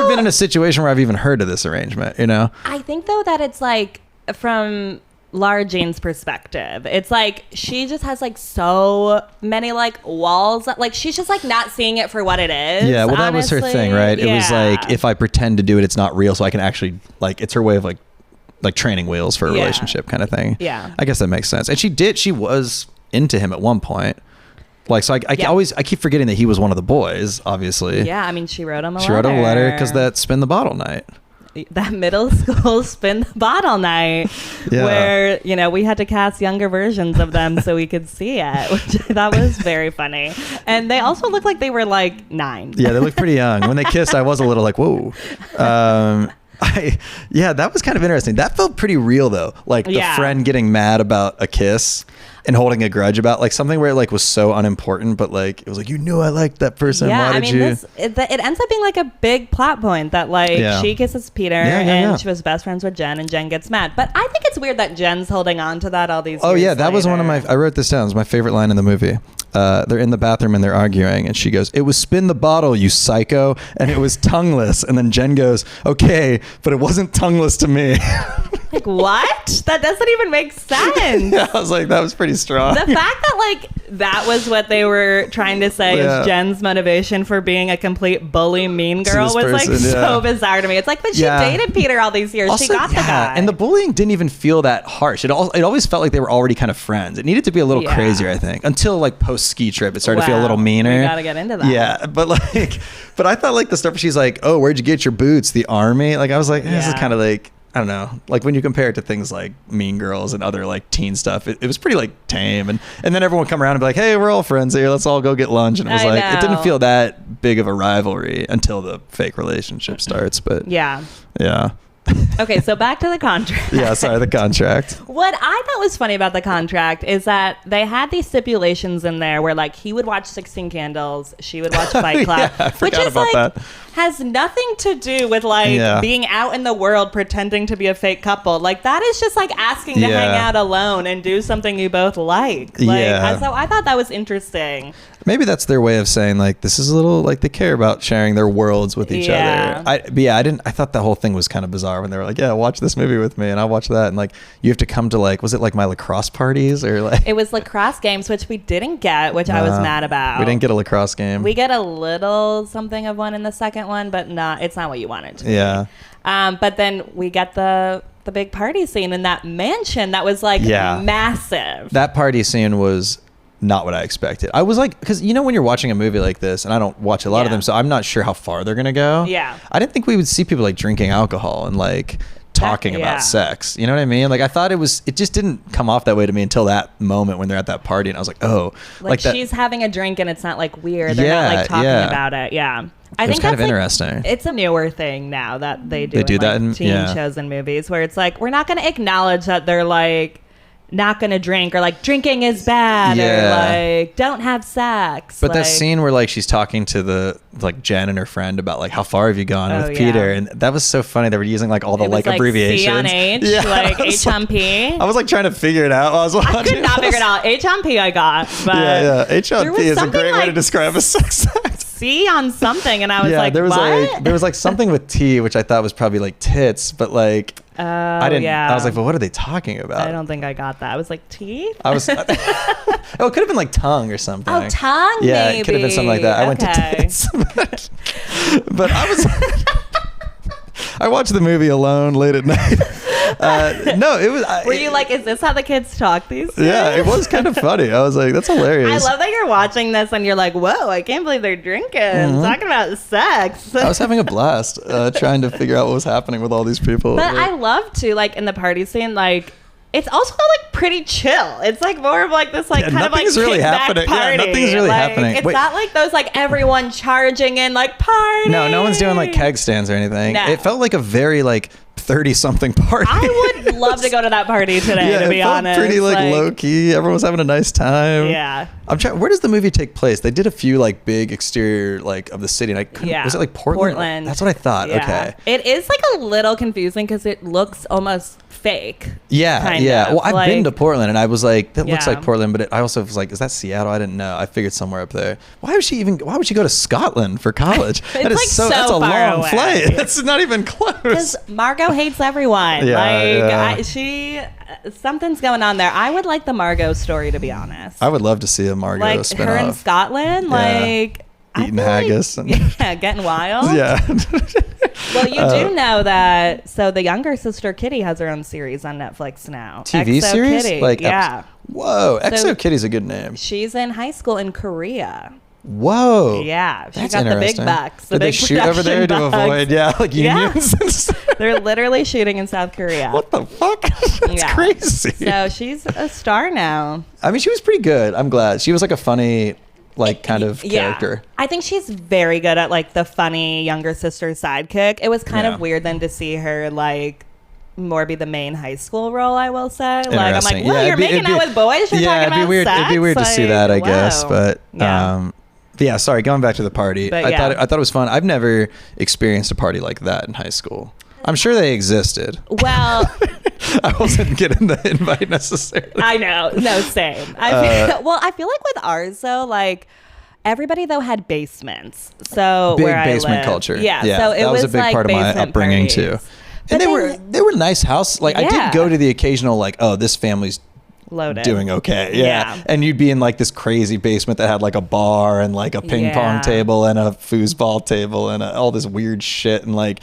Speaker 4: been in a situation where I've even heard of this arrangement, you know?
Speaker 1: I think though that it's like from Lara Jean's perspective, it's like she just has like so many like walls, like she's just like not seeing it for what it is.
Speaker 4: Yeah, well, that was her thing, right? It was like, if I pretend to do it, it's not real, so I can actually like, it's her way of like training wheels for a relationship kind of thing.
Speaker 1: Yeah,
Speaker 4: I guess that makes sense. And she was into him at one point. Like, so I keep forgetting that he was one of the boys, obviously.
Speaker 1: Yeah, I mean, she wrote him a letter.
Speaker 4: She wrote him a letter because that spin the bottle night.
Speaker 1: That middle school spin the bottle night where, you know, we had to cast younger versions of them so we could see it, which I thought was very funny. And they also looked like they were like 9.
Speaker 4: Yeah, they looked pretty young. When they kissed, I was a little like, whoa. That was kind of interesting. That felt pretty real though. Like the friend getting mad about a kiss and holding a grudge about like something where it like was so unimportant, but like it was like, you knew I liked that person.
Speaker 1: Yeah,
Speaker 4: why did you?
Speaker 1: It ends up being like a big plot point that like she kisses Peter and she was best friends with Jen and Jen gets mad. But I think it's weird that Jen's holding on to that all these years.
Speaker 4: Oh yeah, that was
Speaker 1: later.
Speaker 4: one of my. I wrote this down. It was my favorite line in the movie. They're in the bathroom and they're arguing, and she goes, "It was spin the bottle, you psycho," and it was tongueless. And then Jen goes, "Okay, but it wasn't tongueless to me."
Speaker 1: Like, what? That doesn't even make sense.
Speaker 4: Yeah, I was like, that was pretty strong.
Speaker 1: The fact that like that was what they were trying to say is Jen's motivation for being a complete bully mean girl was like so bizarre to me. It's like, but she dated Peter all these years. Also, she got the guy.
Speaker 4: And the bullying didn't even feel that harsh. It always felt like they were already kind of friends. It needed to be a little crazier, I think, until like post ski trip, it started to feel a little meaner.
Speaker 1: We gotta get into that.
Speaker 4: Yeah, but I thought like the stuff where she's like, "Oh, where'd you get your boots? The army?" Like I was like, this is kind of like, I don't know, like when you compare it to things like Mean Girls and other like teen stuff, it was pretty like tame. And then everyone would come around and be like, "Hey, we're all friends here. Let's all go get lunch." And it was it didn't feel that big of a rivalry until the fake relationship starts. But yeah.
Speaker 1: Okay, so back to the contract.
Speaker 4: The contract.
Speaker 1: What I thought was funny about the contract is that they had these stipulations in there where like he would watch 16 Candles, she would watch Fight Club, which is like that. Has nothing to do with like being out in the world pretending to be a fake couple. Like that is just like asking to hang out alone and do something you both like. So I thought that was interesting.
Speaker 4: Maybe that's their way of saying like this is a little like they care about sharing their worlds with each other. I thought the whole thing was kind of bizarre when they were like, yeah, watch this movie with me and I'll watch that, and like you have to come to like, was it like my lacrosse parties or like?
Speaker 1: It was lacrosse games, which we didn't get, which I was mad about.
Speaker 4: We didn't get a lacrosse game.
Speaker 1: We get a little something of one in the second one, but it's not what you want it to be.
Speaker 4: Yeah.
Speaker 1: But then we get the big party scene in that mansion that was like massive.
Speaker 4: That party scene was not what I expected. I was like, because when you're watching a movie like this, and I don't watch a lot of them, so I'm not sure how far they're gonna go.
Speaker 1: Yeah.
Speaker 4: I didn't think we would see people like drinking alcohol and like talking about sex. You know what I mean? Like I thought it just didn't come off that way to me until that moment when they're at that party, and I was like, oh,
Speaker 1: like she's having a drink and it's not like weird. They're not like talking about it. Yeah. I think
Speaker 4: kind
Speaker 1: that's
Speaker 4: of interesting.
Speaker 1: It's a newer thing now that they do.
Speaker 4: They do that in
Speaker 1: teen shows and movies where it's like we're not going to acknowledge that they're like not going to drink or like drinking is bad or like don't have sex.
Speaker 4: But that scene where like she's talking to the like Jen and her friend about like how far have you gone with Peter, and that was so funny. They were using like all the like abbreviations. C on H,
Speaker 1: like H on P.
Speaker 4: I was like trying to figure it out while I was watching.
Speaker 1: I could not figure it out. H on P I got, but
Speaker 4: H on P is a great way to describe a sex act.
Speaker 1: C on something, and I was like,
Speaker 4: there was
Speaker 1: what?
Speaker 4: There was like something with T, which I thought was probably like tits, but like I didn't. I was like, well, what are they talking about?
Speaker 1: I don't think I got that. I was like, teeth?
Speaker 4: I was. Oh, it could have been like tongue or something.
Speaker 1: Oh, tongue.
Speaker 4: Yeah,
Speaker 1: maybe.
Speaker 4: It could have been something like that. I went to tits, but I was. I watched the movie alone late at night. No, it was.
Speaker 1: Were you like, is this how the kids talk these days?
Speaker 4: Yeah, it was kind of funny. I was like, that's hilarious.
Speaker 1: I love that you're watching this and you're like, whoa, I can't believe they're drinking, talking about sex.
Speaker 4: I was having a blast trying to figure out what was happening with all these people.
Speaker 1: But I love to, like, in the party scene, like, it's also like pretty chill. It's like more of like this like kind of like
Speaker 4: really happening.
Speaker 1: Party.
Speaker 4: Yeah, nothing's really
Speaker 1: like,
Speaker 4: happening.
Speaker 1: It's not like those like everyone charging in like party.
Speaker 4: No one's doing like keg stands or anything.
Speaker 1: No.
Speaker 4: It felt like a very like 30-something party.
Speaker 1: I would love to go to that party today, to be honest.
Speaker 4: Pretty like low key. Everyone was having a nice time.
Speaker 1: Yeah.
Speaker 4: I'm trying. Where does the movie take place? They did a few like big exterior like of the city, and I couldn't. Was it like Portland? That's what I thought. Yeah. Okay.
Speaker 1: It is like a little confusing because it looks almost fake.
Speaker 4: Yeah. Well, I've been to Portland, and I was like, that looks like Portland, but I also was like, is that Seattle? I didn't know. I figured somewhere up there. Why would she go to Scotland for college?
Speaker 1: That is
Speaker 4: so that's a long flight. That's not even close.
Speaker 1: Because Margot hates everyone. Something's going on there. I would like the Margot story, to be honest.
Speaker 4: I would love to see a Margot
Speaker 1: like
Speaker 4: spinoff.
Speaker 1: Her in Scotland,
Speaker 4: eating haggis.
Speaker 1: Getting wild.
Speaker 4: Yeah.
Speaker 1: Well, you do know that. So the younger sister Kitty has her own series on Netflix now.
Speaker 4: TV
Speaker 1: XO
Speaker 4: series?
Speaker 1: Kitty.
Speaker 4: Like whoa,
Speaker 1: So
Speaker 4: XO Kitty's a good name.
Speaker 1: She's in high school in Korea.
Speaker 4: Whoa.
Speaker 1: Yeah, she
Speaker 4: That's
Speaker 1: got the big bucks.
Speaker 4: Did they shoot over there to avoid unions?
Speaker 1: They're literally shooting in South Korea.
Speaker 4: What the fuck? That's crazy.
Speaker 1: So she's a star now.
Speaker 4: I mean, she was pretty good. I'm glad. She was like a funny kind of character.
Speaker 1: I think she's very good at like the funny younger sister sidekick. It was kind of weird then to see her like more be the main high school role, I will say. Like I'm like, well, you're making out with boys, you're talking about
Speaker 4: weird.
Speaker 1: sex?
Speaker 4: It'd be weird to see that, I guess. But
Speaker 1: yeah,
Speaker 4: sorry, going back to the party. I thought it was fun. I've never experienced a party like that in high school. I'm sure they existed.
Speaker 1: Well,
Speaker 4: I wasn't getting the invite necessarily.
Speaker 1: I know. No, same. I feel like with ours though, like everybody though had basements. So
Speaker 4: big
Speaker 1: where
Speaker 4: basement
Speaker 1: I lived,
Speaker 4: culture.
Speaker 1: Yeah.
Speaker 4: So
Speaker 1: it
Speaker 4: was a big
Speaker 1: like
Speaker 4: part of my upbringing
Speaker 1: parties.
Speaker 4: too. And they were nice house. Like I did go to the occasional like, oh, this family's
Speaker 1: loaded,
Speaker 4: doing okay. Yeah. And you'd be in like this crazy basement that had like a bar and like a ping pong table and a foosball table and all this weird shit, and like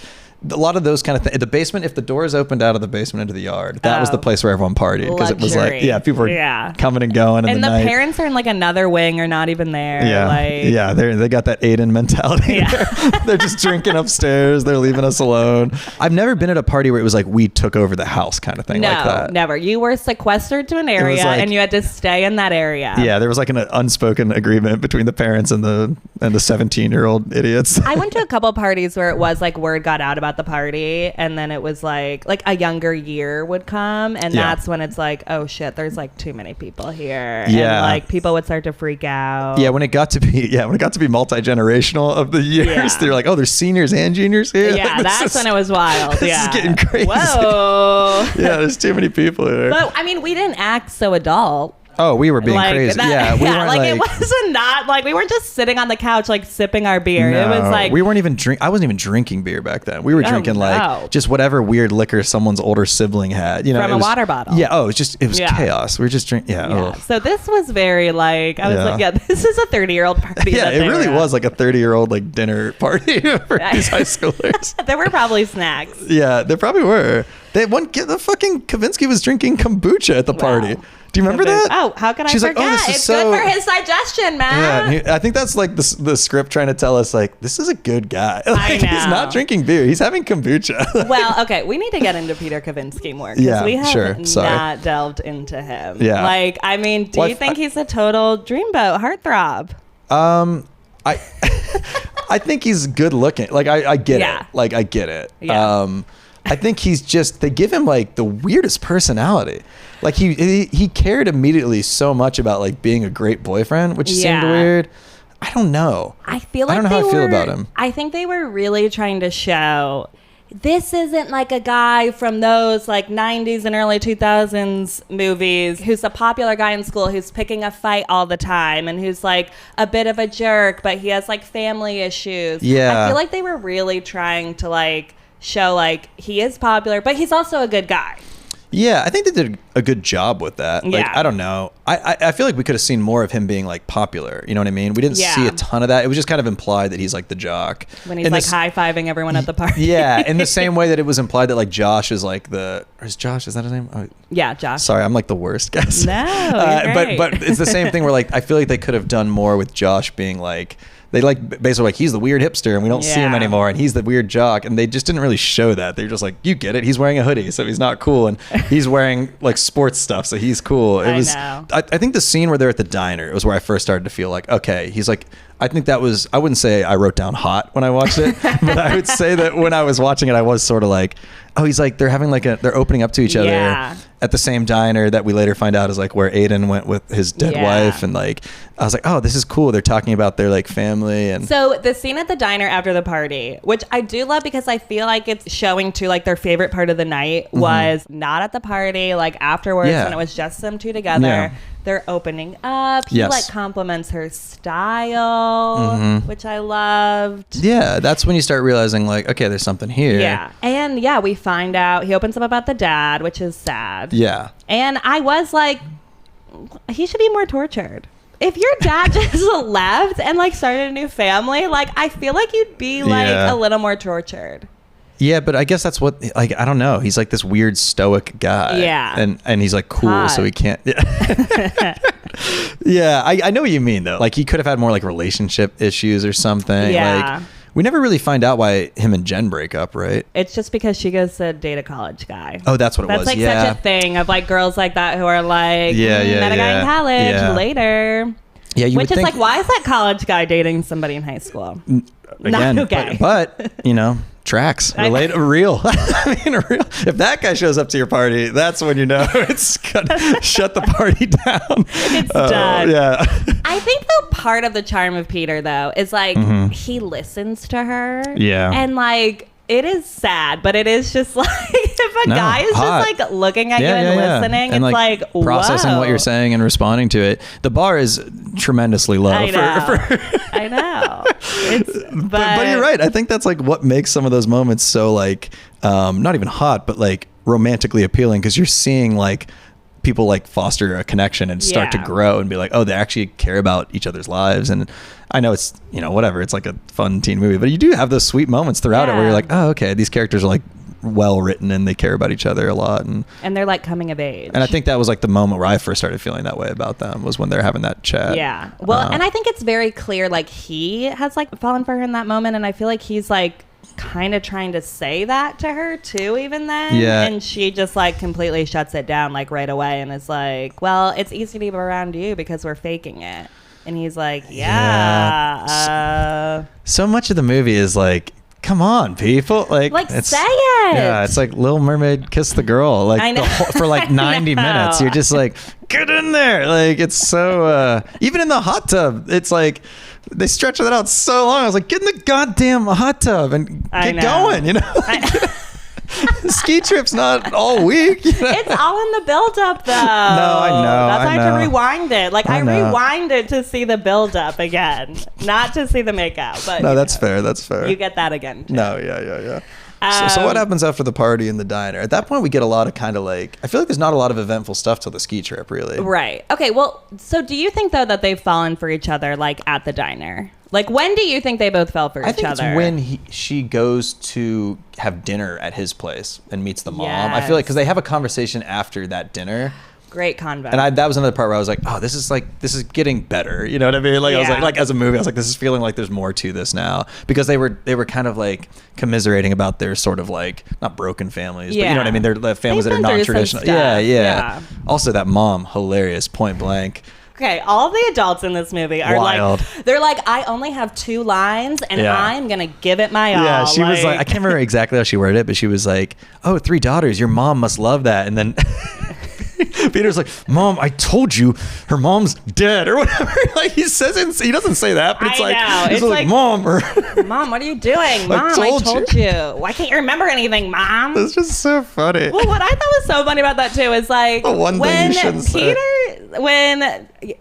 Speaker 4: a lot of those kind of things. The basement, if the doors opened out of the basement into the yard, that was the place where everyone partied, because it was like, people were coming and going.
Speaker 1: And
Speaker 4: the
Speaker 1: night. Parents are in like another wing or not even there. Yeah,
Speaker 4: they got that Aiden mentality. Yeah. They're just drinking upstairs. They're leaving us alone. I've never been at a party where it was like we took over the house kind of thing like that.
Speaker 1: Never. You were sequestered to an area and you had to stay in that area.
Speaker 4: Yeah, there was like an unspoken agreement between the parents and the 17-year-old idiots.
Speaker 1: I went to a couple parties where it was like word got out about the party, and then it was like a younger year would come, and that's when it's like, oh shit, there's like too many people here.
Speaker 4: Yeah.
Speaker 1: And like people would start to freak out.
Speaker 4: Yeah, when it got to be multi-generational of the years, they're like, oh, there's seniors and juniors here.
Speaker 1: Yeah,
Speaker 4: like,
Speaker 1: that's when it was wild.
Speaker 4: This is getting crazy.
Speaker 1: Whoa.
Speaker 4: Yeah, there's too many people here.
Speaker 1: But I mean, we didn't act so adult.
Speaker 4: Oh, we were being
Speaker 1: Like,
Speaker 4: crazy.
Speaker 1: that-
Speaker 4: We weren't
Speaker 1: like it wasn't not like we weren't just sitting on the couch like sipping our beer.
Speaker 4: No,
Speaker 1: it was like
Speaker 4: we weren't even I wasn't even drinking beer back then. We were drinking like just whatever weird liquor someone's older sibling had, you know,
Speaker 1: from a water bottle.
Speaker 4: Yeah. Oh, it was chaos. We were just drinking. Yeah.
Speaker 1: Yeah. So this was very like I was like, yeah, this is a 30-year-old party.
Speaker 4: Yeah,
Speaker 1: that
Speaker 4: it
Speaker 1: they
Speaker 4: really
Speaker 1: were at.
Speaker 4: was like a 30-year-old like dinner party for these high schoolers.
Speaker 1: There were probably snacks.
Speaker 4: Yeah, there probably were. The fucking Kavinsky was drinking kombucha at the party. Do you remember that?
Speaker 1: Oh, how can
Speaker 4: She's
Speaker 1: I
Speaker 4: like,
Speaker 1: forget?
Speaker 4: this is
Speaker 1: It's
Speaker 4: so
Speaker 1: good for his digestion, man.
Speaker 4: Yeah, I think that's like the script trying to tell us like this is a good guy. Like,
Speaker 1: I know.
Speaker 4: He's not drinking beer. He's having kombucha.
Speaker 1: Well, okay, we need to get into Peter Kavinsky more because
Speaker 4: Yeah,
Speaker 1: we have
Speaker 4: sure. Sorry.
Speaker 1: not delved into him.
Speaker 4: Yeah.
Speaker 1: Like, I mean, do you think he's a total dreamboat heartthrob?
Speaker 4: I think he's good looking. Like I get
Speaker 1: Yeah.
Speaker 4: it. Like I get it.
Speaker 1: Yeah.
Speaker 4: I think he's just they give him like the weirdest personality. Like he cared immediately so much about like being a great boyfriend, which seemed weird. I don't know.
Speaker 1: I feel like
Speaker 4: I don't know how I feel about him.
Speaker 1: I think they were really trying to show this isn't like a guy from those like 90s and early 2000s movies who's a popular guy in school who's picking a fight all the time and who's like a bit of a jerk, but he has like family issues.
Speaker 4: Yeah.
Speaker 1: I feel like they were really trying to like show like he is popular, but he's also a good guy.
Speaker 4: Yeah, I think they did a good job with that. Like,
Speaker 1: Yeah.
Speaker 4: I don't know. I feel like we could have seen more of him being like popular. You know what I mean? We didn't see a ton of that. It was just kind of implied that he's like the jock.
Speaker 1: When he's like high-fiving everyone at the party.
Speaker 4: Yeah, in the same way that it was implied that like Josh is like is that his name? Oh,
Speaker 1: Yeah, Josh.
Speaker 4: sorry, I'm like the worst guess.
Speaker 1: No, you're great.
Speaker 4: but it's the same thing where like I feel like they could have done more with Josh being like they like basically like he's the weird hipster and we don't see him anymore and he's the weird jock and they just didn't really show that. They're just like, you get it, he's wearing a hoodie so he's not cool and he's wearing like sports stuff so he's cool. It was
Speaker 1: know.
Speaker 4: I think the scene where they're at the diner, it was where I first started to feel like, okay, he's like, I think that was, I wouldn't say I wrote down hot when I watched it, but I would say that when I was watching it, I was sort of like, oh, he's like, they're having like they're opening up to each other at the same diner that we later find out is like where Aiden went with his dead wife. And like, I was like, oh, this is cool. They're talking about their like family. And
Speaker 1: so the scene at the diner after the party, which I do love because I feel like it's showing to like their favorite part of the night was not at the party, like afterwards when it was just them two together. Yeah. They're opening up. He like compliments her style, which I loved.
Speaker 4: Yeah, that's when you start realizing like, okay, there's something here.
Speaker 1: Yeah. And we find out he opens up about the dad, which is sad.
Speaker 4: Yeah.
Speaker 1: And I was like, he should be more tortured. If your dad just left and like started a new family, like I feel like you'd be like a little more tortured. Yeah,
Speaker 4: but I guess that's what, like, I don't know. He's like this weird stoic guy.
Speaker 1: Yeah.
Speaker 4: And he's like cool, so he can't. Yeah, I know what you mean, though. Like, he could have had more like relationship issues or something.
Speaker 1: Yeah.
Speaker 4: Like, we never really find out why him and Jen break up, right?
Speaker 1: It's just because she goes to date a college guy.
Speaker 4: Oh, that's what it was.
Speaker 1: That's like such a thing of like girls like that who are like, met a guy in college later.
Speaker 4: Yeah, you
Speaker 1: Which is like, why is that college guy dating somebody in high school?
Speaker 4: Again,
Speaker 1: not okay.
Speaker 4: But you know, tracks. Real. I mean, real. If that guy shows up to your party, that's when you know it's gonna shut the party down.
Speaker 1: It's done.
Speaker 4: Yeah.
Speaker 1: I think though part of the charm of Peter though is like he listens to her.
Speaker 4: Yeah.
Speaker 1: And like it is sad, but it is just like if a guy is just like looking at you and listening,
Speaker 4: and
Speaker 1: it's like
Speaker 4: processing
Speaker 1: whoa.
Speaker 4: what you're saying and responding to it. The bar is tremendously low.
Speaker 1: I know. I know.
Speaker 4: But you're right. I think that's like what makes some of those moments so like not even hot, but like romantically appealing because you're seeing like people like foster a connection and start to grow and be like, oh, they actually care about each other's lives. And I know it's, you know, whatever, it's like a fun teen movie, but you do have those sweet moments throughout it where you're like, oh, okay, these characters are like well written and they care about each other a lot. And
Speaker 1: they're like coming of age.
Speaker 4: And I think that was like the moment where I first started feeling that way about them was when they're having that chat.
Speaker 1: Yeah. Well, and I think it's very clear, like he has like fallen for her in that moment. And I feel like he's like kind of trying to say that to her too, even then.
Speaker 4: Yeah.
Speaker 1: And she just like completely shuts it down like right away and is like, well, it's easy to be around you because we're faking it. And he's like,
Speaker 4: so much of the movie is like, come on, people. Like
Speaker 1: say it.
Speaker 4: Yeah, it's like Little Mermaid Kiss the Girl. Like for like 90 minutes. You're just like, get in there. Like it's so even in the hot tub, it's like they stretch that out so long. I was like, get in the goddamn hot tub and get going, you know? Ski trip's not all week. You know?
Speaker 1: It's all in the build-up, though. No,
Speaker 4: I know.
Speaker 1: That's why I had to
Speaker 4: know.
Speaker 1: rewind it. Like, I
Speaker 4: know.
Speaker 1: rewind it to see the build-up again, not to see the makeout. But
Speaker 4: No, that's fair. That's fair.
Speaker 1: You get that again, too.
Speaker 4: No, yeah. So what happens after the party in the diner? At that point, we get a lot of kind of like, I feel like there's not a lot of eventful stuff till the ski trip, really.
Speaker 1: Right. Okay, well, so do you think, though, that they've fallen for each other, like, at the diner? Like, when do you think they both fell for each other?
Speaker 4: I think it's when she goes to have dinner at his place and meets the mom.
Speaker 1: Yes.
Speaker 4: I feel like, because they have a conversation after that dinner.
Speaker 1: Great convo.
Speaker 4: And that was another part where I was like, oh, this is getting better. You know what I mean? Like, I was like as a movie, I was like, this is feeling like there's more to this now, because they were kind of like commiserating about their sort of like, not broken families, but you know what I mean? They're families that are non-traditional. Yeah. Also that mom, hilarious, point blank.
Speaker 1: Okay, all the adults in this movie are
Speaker 4: Wild.
Speaker 1: they're like, I only have 2 lines and I'm going to give it my all.
Speaker 4: Yeah, she was like, I can't remember exactly how she worded it, but she was like, oh, 3 daughters, your mom must love that. And then Peter's like, Mom, I told you her mom's dead or whatever. Like he says it, he doesn't say that, but it's like Mom, or
Speaker 1: Mom, what are you doing? Mom, I told you. Why can't you remember anything, Mom?
Speaker 4: It's just so funny.
Speaker 1: Well, what I thought was so funny about that too is like when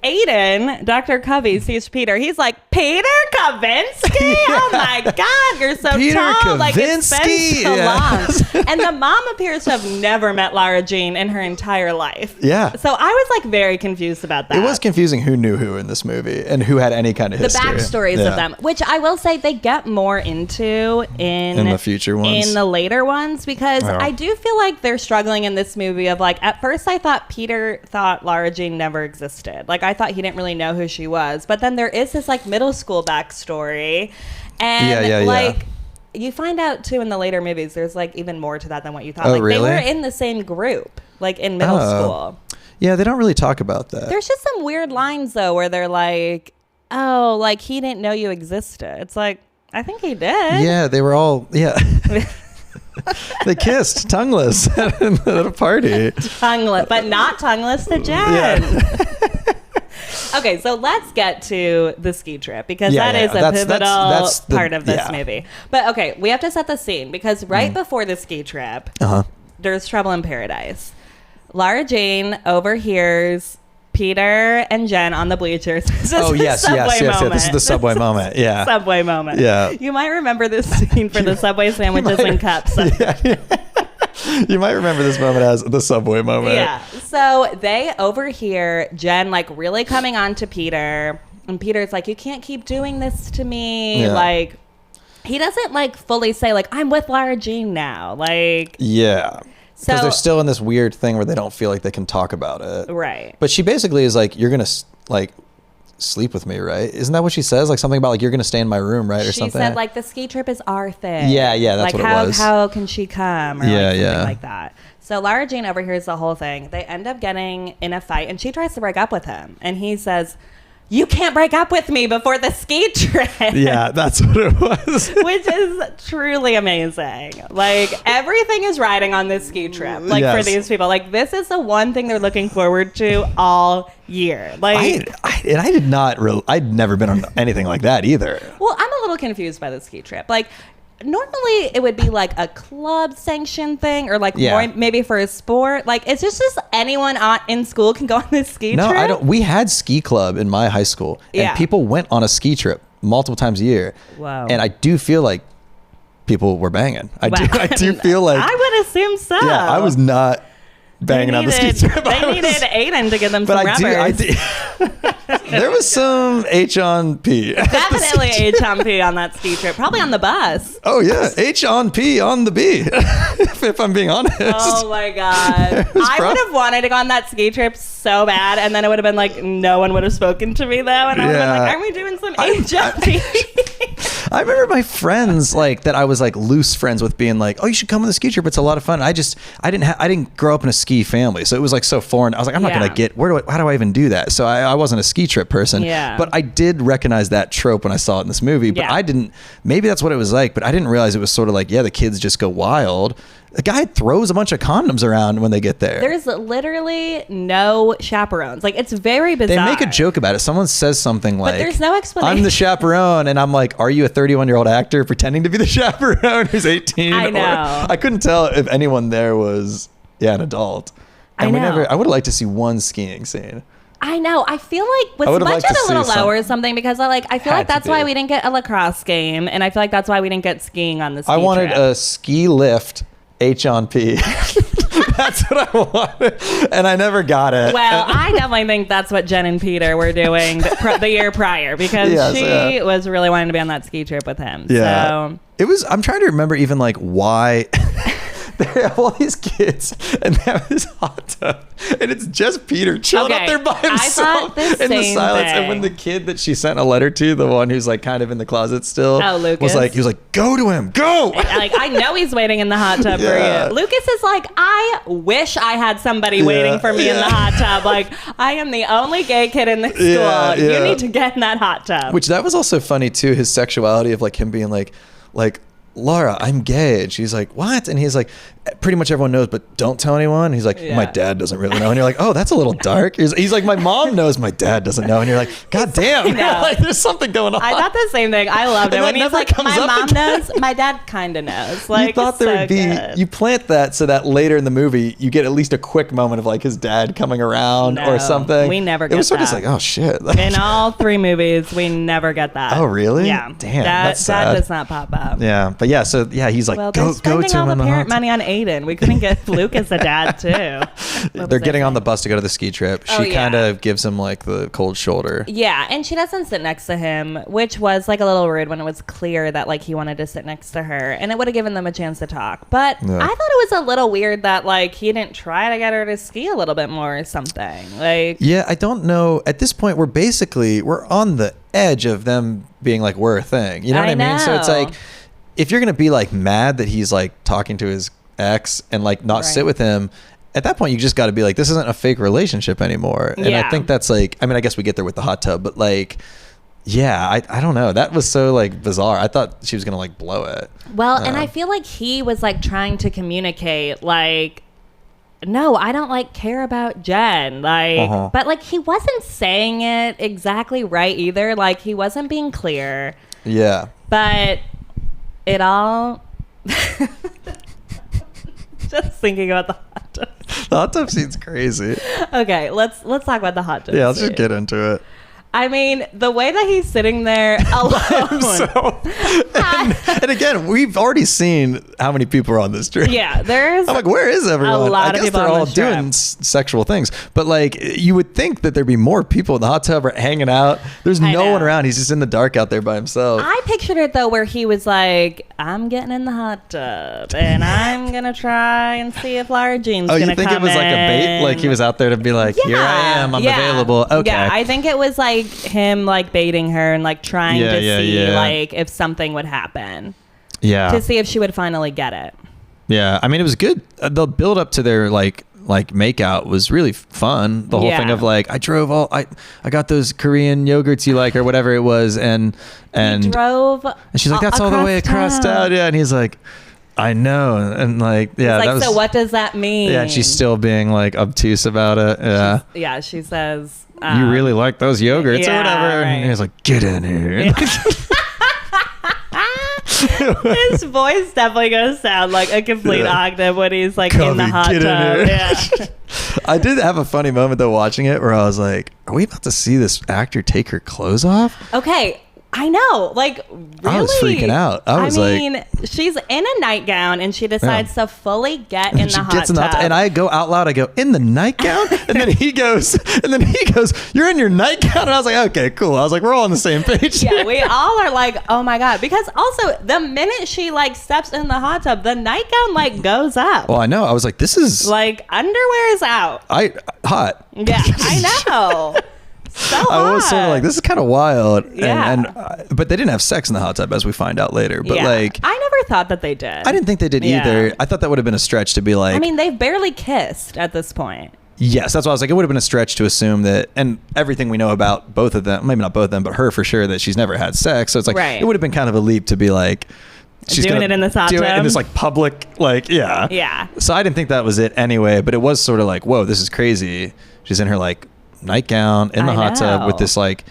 Speaker 1: Aiden, Dr. Covey, sees Peter, he's like, Peter Kavinsky? Oh my God, you're so
Speaker 4: Peter
Speaker 1: tall.
Speaker 4: Kavinsky?
Speaker 1: Like it's been so long. And the mom appears to have never met Lara Jean in her entire life.
Speaker 4: Yeah.
Speaker 1: So I was like very confused about that.
Speaker 4: It was confusing who knew who in this movie and who had any kind of history.
Speaker 1: The backstories of them, which I will say they get more into in
Speaker 4: the future ones.
Speaker 1: In the later ones, because I do feel like they're struggling in this movie of like, at first I thought Peter thought Lara Jean never existed. Like I thought he didn't really know who she was. But then there is this like middle school backstory. And like you find out too in the later movies, there's like even more to that than what you thought.
Speaker 4: Oh,
Speaker 1: like
Speaker 4: really?
Speaker 1: they were in the same group, like in middle school.
Speaker 4: Yeah, they don't really talk about that.
Speaker 1: There's just some weird lines though where they're like, oh, like he didn't know you existed. It's like, I think he did.
Speaker 4: Yeah, they were all they kissed tongueless at a party.
Speaker 1: Tongueless, but not tongueless to Jen. Yeah. Okay, so let's get to the ski trip because that is a pivotal part of this movie. But okay, we have to set the scene because right before the ski trip, there's trouble in paradise. Lara Jean overhears Peter and Jen on the bleachers.
Speaker 4: Yes. This is the subway moment. Yeah.
Speaker 1: Subway moment.
Speaker 4: Yeah.
Speaker 1: You might remember this scene for the Subway sandwiches and cups.
Speaker 4: You might remember this moment as the subway moment.
Speaker 1: Yeah. So they overhear Jen like really coming on to Peter. And Peter's like, you can't keep doing this to me. Yeah. Like, he doesn't like fully say like, I'm with Lara Jean now. Like,
Speaker 4: yeah. Because they're still in this weird thing where they don't feel like they can talk about it.
Speaker 1: Right.
Speaker 4: But she basically is like, you're going to like sleep with me, right? Isn't that what she says? Like something about like, you're going to stay in my room, right? Or something.
Speaker 1: She said like, the ski trip is our thing.
Speaker 4: Yeah, that's
Speaker 1: like,
Speaker 4: what it was.
Speaker 1: How can she come? Or something like that. So Lara Jean overhears the whole thing. They end up getting in a fight and she tries to break up with him. And he says, you can't break up with me before the ski trip.
Speaker 4: Yeah, that's what it was.
Speaker 1: Which is truly amazing. Like, everything is riding on this ski trip. Like, for these people. Like, this is the one thing they're looking forward to all year. Like,
Speaker 4: I'd never been on anything like that either.
Speaker 1: Well, I'm a little confused by the ski trip. Like, normally it would be like a club sanctioned thing or like more maybe for a sport. Like, it's just anyone in school can go on this ski trip.
Speaker 4: No, I don't. We had ski club in my high school and people went on a ski trip multiple times a year.
Speaker 1: Wow.
Speaker 4: And I do feel like people were banging. I do feel like
Speaker 1: I would assume so.
Speaker 4: Yeah, I was not banging on the ski trip.
Speaker 1: They needed Aiden to give them some rubbers.
Speaker 4: There was some H on P.
Speaker 1: Definitely H on P on that ski trip. Probably on the bus.
Speaker 4: Oh, yeah. H on P on the B, if I'm being honest.
Speaker 1: Oh, my God. I would have wanted to go on that ski trip so bad, and then it would have been like, no one would have spoken to me, though. And I would have been like, aren't we doing some H on P?
Speaker 4: I remember my friends like that I was like loose friends with being like, oh, you should come on the ski trip. It's a lot of fun. I didn't grow up in a ski family. So it was like so foreign. I was like, I'm not going to get, how do I even do that? So I wasn't a ski trip person, but I did recognize that trope when I saw it in this movie, but I didn't, maybe that's what it was like, but I didn't realize it was sort of like, the kids just go wild. the guy throws a bunch of condoms around when they get there.
Speaker 1: There's literally no chaperones. Like, it's very bizarre.
Speaker 4: They make a joke about it. Someone says something like,
Speaker 1: but there's no explanation.
Speaker 4: I'm the chaperone. And I'm like, are you a 31-year-old actor pretending to be the chaperone who's 18?
Speaker 1: I know.
Speaker 4: Or, I couldn't tell if anyone there was, an adult. And I would have liked to see one skiing scene.
Speaker 1: I know. I feel like was the budget a little lower or something, because I feel like that's why we didn't get a lacrosse game, and I feel like that's why we didn't get skiing on the ski
Speaker 4: I wanted
Speaker 1: trip.
Speaker 4: a ski lift H on P. That's what I wanted, and I never got it.
Speaker 1: Well, I definitely think that's what Jen and Peter were doing the year prior, because she was really wanting to be on that ski trip with him.
Speaker 4: Yeah.
Speaker 1: So
Speaker 4: It was. I'm trying to remember even like why. They have all these kids and they have this hot tub, and it's just Peter chilling up there by himself in the silence. And when the kid that she sent a letter to, the one who's like kind of in the closet still,
Speaker 1: Lucas,
Speaker 4: he was like, go to him, go.
Speaker 1: Like, I know he's waiting in the hot tub for you. Lucas is like, I wish I had somebody waiting for me in the hot tub. Like, I am the only gay kid in the school. You need to get in that hot tub.
Speaker 4: Which that was also funny too, his sexuality of like him being like, Laura, I'm gay. And she's like, what? And he's like, pretty much everyone knows, but don't tell anyone. And he's like, my dad doesn't really know. And you're like, oh, that's a little dark. He's like, my mom knows, my dad doesn't know. And you're like, God damn, like, there's something going on.
Speaker 1: I thought the same thing. I loved it when he's like, my mom knows, my dad kind of knows. Like,
Speaker 4: you thought there would be, you plant that so that later in the movie you get at least a quick moment of like his dad coming around or something.
Speaker 1: We never get that.
Speaker 4: It was sort of just like, oh shit.
Speaker 1: In all 3 movies, we never get that.
Speaker 4: Oh really?
Speaker 1: Yeah.
Speaker 4: Damn, that's sad.
Speaker 1: That does not pop up.
Speaker 4: Yeah, but he's like,
Speaker 1: well,
Speaker 4: go to him.
Speaker 1: All the parent money on Aiden. We couldn't get Lucas a dad too.
Speaker 4: They're getting on the bus to go to the ski trip. She kind of gives him like the cold shoulder.
Speaker 1: Yeah, and she doesn't sit next to him, which was like a little rude when it was clear that like he wanted to sit next to her, and it would have given them a chance to talk. But I thought it was a little weird that like he didn't try to get her to ski a little bit more or something. Like,
Speaker 4: yeah, I don't know. At this point, we're on the edge of them being like, we're a thing. You know what I mean? So it's like, if you're gonna be like mad that he's like talking to his ex and like not sit with him, at that point you just got to be like, this isn't a fake relationship anymore. And I think that's like, I mean, I guess we get there with the hot tub, but like, I don't know, that was so like bizarre. I thought she was gonna like blow it. Well,
Speaker 1: and I feel like he was like trying to communicate like, no, I don't like care about Jen, like but like he wasn't saying it exactly right either. Like he wasn't being clear. But it all just thinking about the hot tub.
Speaker 4: The hot tub scene's crazy.
Speaker 1: Okay, let's talk about the hot tub
Speaker 4: let's just get into it.
Speaker 1: I mean, the way that he's sitting there alone.
Speaker 4: And again, we've already seen how many people are on this trip.
Speaker 1: Yeah, there's.
Speaker 4: I'm like, where is everyone?
Speaker 1: A lot of people
Speaker 4: they're all
Speaker 1: on this trip.
Speaker 4: doing sexual things, but like, you would think that there'd be more people in the hot tub or hanging out. There's no one around. He's just in the dark out there by himself.
Speaker 1: I pictured it though, where he was like, "I'm getting in the hot tub and I'm gonna try and see if Lara Jean's gonna come in." Oh, you think
Speaker 4: it was like a bait? Like he was out there to be like, "Here I am, I'm available." Okay.
Speaker 1: Yeah, I think it was like him like baiting her and like trying to see like if something would happen. Yeah. To see if she would finally get it.
Speaker 4: Yeah. I mean, it was good. The build up to their like makeout was really fun. The whole thing of like, I got those Korean yogurts you like or whatever it was. And
Speaker 1: he drove.
Speaker 4: And she's like, that's all the way across town. Yeah. And he's like, I know. And like, yeah.
Speaker 1: Like, that was, so what does that mean?
Speaker 4: Yeah. And she's still being like obtuse about it. Yeah.
Speaker 1: She says,
Speaker 4: you really like those yogurts or whatever. Right. And he's like, get in here. Yeah.
Speaker 1: His voice definitely gonna sound like a complete octave when he's like in the hot tub. Yeah.
Speaker 4: I did have a funny moment though watching it where I was like, are we about to see this actor take her clothes off?
Speaker 1: Okay. I know, like, really?
Speaker 4: I was freaking out. I mean,
Speaker 1: she's in a nightgown and she decides to fully get in the hot tub.
Speaker 4: And I go out loud, I go, in the nightgown? And then he goes, you're in your nightgown? And I was like, okay, cool. I was like, we're all on the same page.
Speaker 1: Yeah, we all are like, oh my God. Because also, the minute she like steps in the hot tub, the nightgown like goes up.
Speaker 4: Well, I know. I was like, this is...
Speaker 1: Like, underwear is out.
Speaker 4: Hot.
Speaker 1: Yeah, I know. So
Speaker 4: I was sort of like, this is kind of wild.
Speaker 1: Yeah.
Speaker 4: But they didn't have sex in the hot tub, as we find out later. But like,
Speaker 1: I never thought that they did.
Speaker 4: I didn't think they did either. I thought that would have been a stretch to be like,
Speaker 1: I mean, they've barely kissed at this point.
Speaker 4: Yes, that's why I was like, it would have been a stretch to assume that, and everything we know about both of them, maybe not both of them, but her for sure, that she's never had sex. So it's like, it would have been kind of a leap to be like, she's
Speaker 1: doing
Speaker 4: gonna
Speaker 1: it in this hot
Speaker 4: do it in
Speaker 1: tub.
Speaker 4: this like public, like, yeah.
Speaker 1: Yeah.
Speaker 4: So I didn't think that was it anyway, but it was sort of like, whoa, this is crazy. She's in her like nightgown in the hot tub with this like,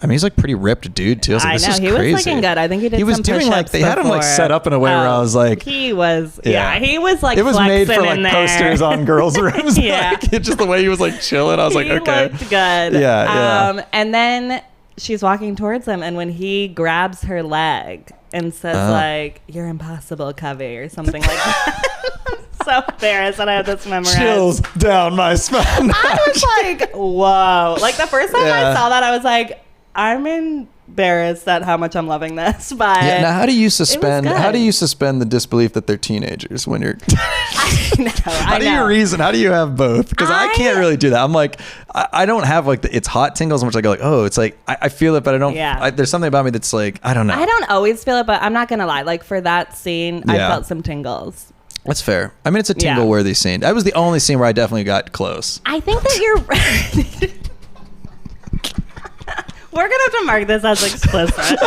Speaker 4: I mean, he's like pretty ripped dude too. I was like, this is crazy.
Speaker 1: He was looking good. I think he did.
Speaker 4: He was
Speaker 1: some
Speaker 4: doing like they had him like set up in a way where I was like,
Speaker 1: he was. Yeah, he was like.
Speaker 4: It was made for like
Speaker 1: there.
Speaker 4: posters on girls' rooms.
Speaker 1: Yeah,
Speaker 4: like, just the way he was like chilling. I was like, okay,
Speaker 1: looked good.
Speaker 4: Yeah.
Speaker 1: And then she's walking towards him, and when he grabs her leg and says like, "You're impossible, Covey," or something like that. So embarrassed that I have this memorized.
Speaker 4: Chills down my spine.
Speaker 1: I was like, whoa. Like the first time I saw that, I was like, I'm embarrassed at how much I'm loving this. But
Speaker 4: now how do you suspend the disbelief that they're teenagers when you're How do you reason? How do you have both? Because I can't really do that. I'm like, I don't have like it's hot tingles in which I go like, oh, it's like I feel it, but I don't. There's something about me that's like, I don't know.
Speaker 1: I don't always feel it, but I'm not gonna lie. Like for that scene, I felt some tingles.
Speaker 4: That's fair. I mean, it's a tingle-worthy scene. That was the only scene where I definitely got close.
Speaker 1: I think that you're right. We're going to have to mark this as explicit.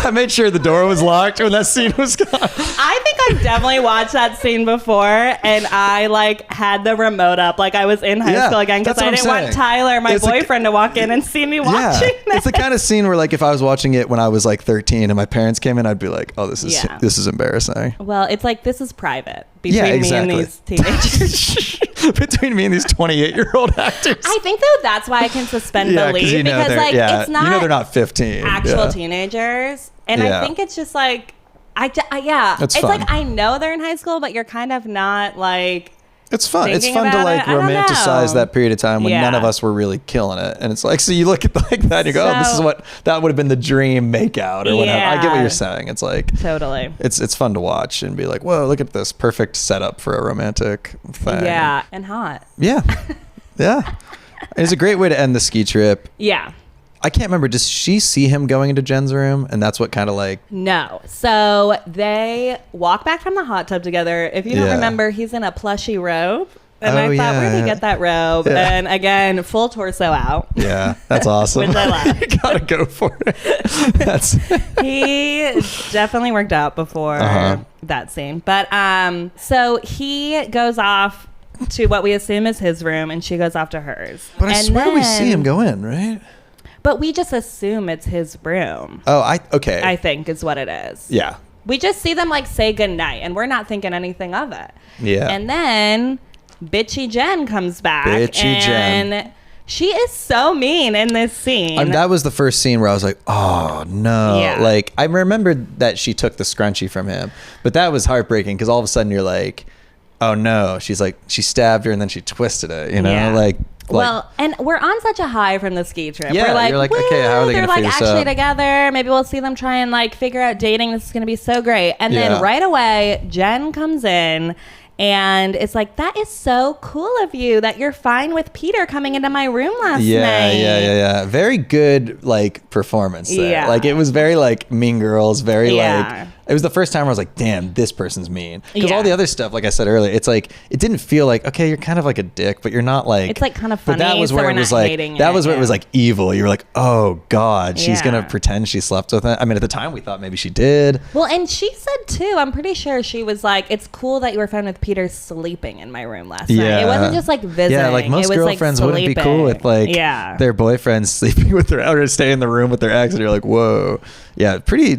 Speaker 4: I made sure the door was locked when that scene was gone.
Speaker 1: I think I've definitely watched that scene before, and I like had the remote up like I was in high school again because I didn't want Tyler, my boyfriend, to walk in and see me watching this.
Speaker 4: It's the kind of scene where like if I was watching it when I was like 13 and my parents came in, I'd be like, oh, this is embarrassing.
Speaker 1: Well, it's like this is private between me and these teenagers.
Speaker 4: Between me and these 28-year-old actors.
Speaker 1: I think though that's why I can suspend belief because like it's not
Speaker 4: they're not 15
Speaker 1: actual teenagers. And I think it's just like, it's
Speaker 4: fun.
Speaker 1: like I know they're in high school, but you're kind of not like.
Speaker 4: It's fun. It's fun to like romanticize that period of time when none of us were really killing it. And it's like, so you look at like that and you go, oh, this is what that would have been the dream makeout or whatever. I get what you're saying. It's like
Speaker 1: totally.
Speaker 4: It's fun to watch and be like, whoa, look at this perfect setup for a romantic thing.
Speaker 1: Yeah, and hot.
Speaker 4: Yeah, yeah. It's a great way to end the ski trip.
Speaker 1: Yeah.
Speaker 4: I can't remember. Does she see him going into Jen's room? And that's what kind of like...
Speaker 1: No. So they walk back from the hot tub together. If you don't remember, he's in a plushy robe. And I thought, where did he get that robe? Yeah. And again, full torso out.
Speaker 4: Yeah, that's awesome.
Speaker 1: Which I love.
Speaker 4: You gotta go for it.
Speaker 1: He definitely worked out before that scene. But so he goes off to what we assume is his room, and she goes off to hers.
Speaker 4: But I swear we see him go in, right?
Speaker 1: But we just assume it's his room.
Speaker 4: Oh, okay.
Speaker 1: I think is what it is.
Speaker 4: Yeah.
Speaker 1: We just see them like say goodnight, and we're not thinking anything of it.
Speaker 4: Yeah.
Speaker 1: And then bitchy Jen comes back. And she is so mean in this scene.
Speaker 4: That was the first scene where I was like, oh no. Yeah. Like I remembered that she took the scrunchie from him, but that was heartbreaking because all of a sudden you're like, oh no. She's like, she stabbed her and then she twisted it, you know?
Speaker 1: Yeah. Well, and we're on such a high from the ski trip.
Speaker 4: Yeah,
Speaker 1: we're like,
Speaker 4: you're like, okay, how are they going to figure this out?
Speaker 1: They're like actually together. Maybe we'll see them try and like figure out dating. This is going to be so great. And then right away, Jen comes in. And it's like, that is so cool of you that you're fine with Peter coming into my room last night.
Speaker 4: Yeah. Very good, like, performance there.
Speaker 1: Yeah.
Speaker 4: Like, it was very, like, Mean Girls, very, like... It was the first time where I was like, damn, this person's mean. Because all the other stuff, like I said earlier, it's like, it didn't feel like, okay, you're kind of like a dick, but you're not like...
Speaker 1: It's like kind of funny,
Speaker 4: but that was where
Speaker 1: so
Speaker 4: it was like, that was where it was like evil. You were like, oh God, she's going to pretend she slept with him. I mean, at the time we thought maybe she did.
Speaker 1: Well, and she said too, I'm pretty sure she was like, it's cool that you were fine with Peter sleeping in my room last night. It wasn't just like visiting.
Speaker 4: Yeah, like most girlfriends wouldn't be cool with like their boyfriends sleeping with their, or stay in the room with their ex, and you're like, whoa. Yeah, pretty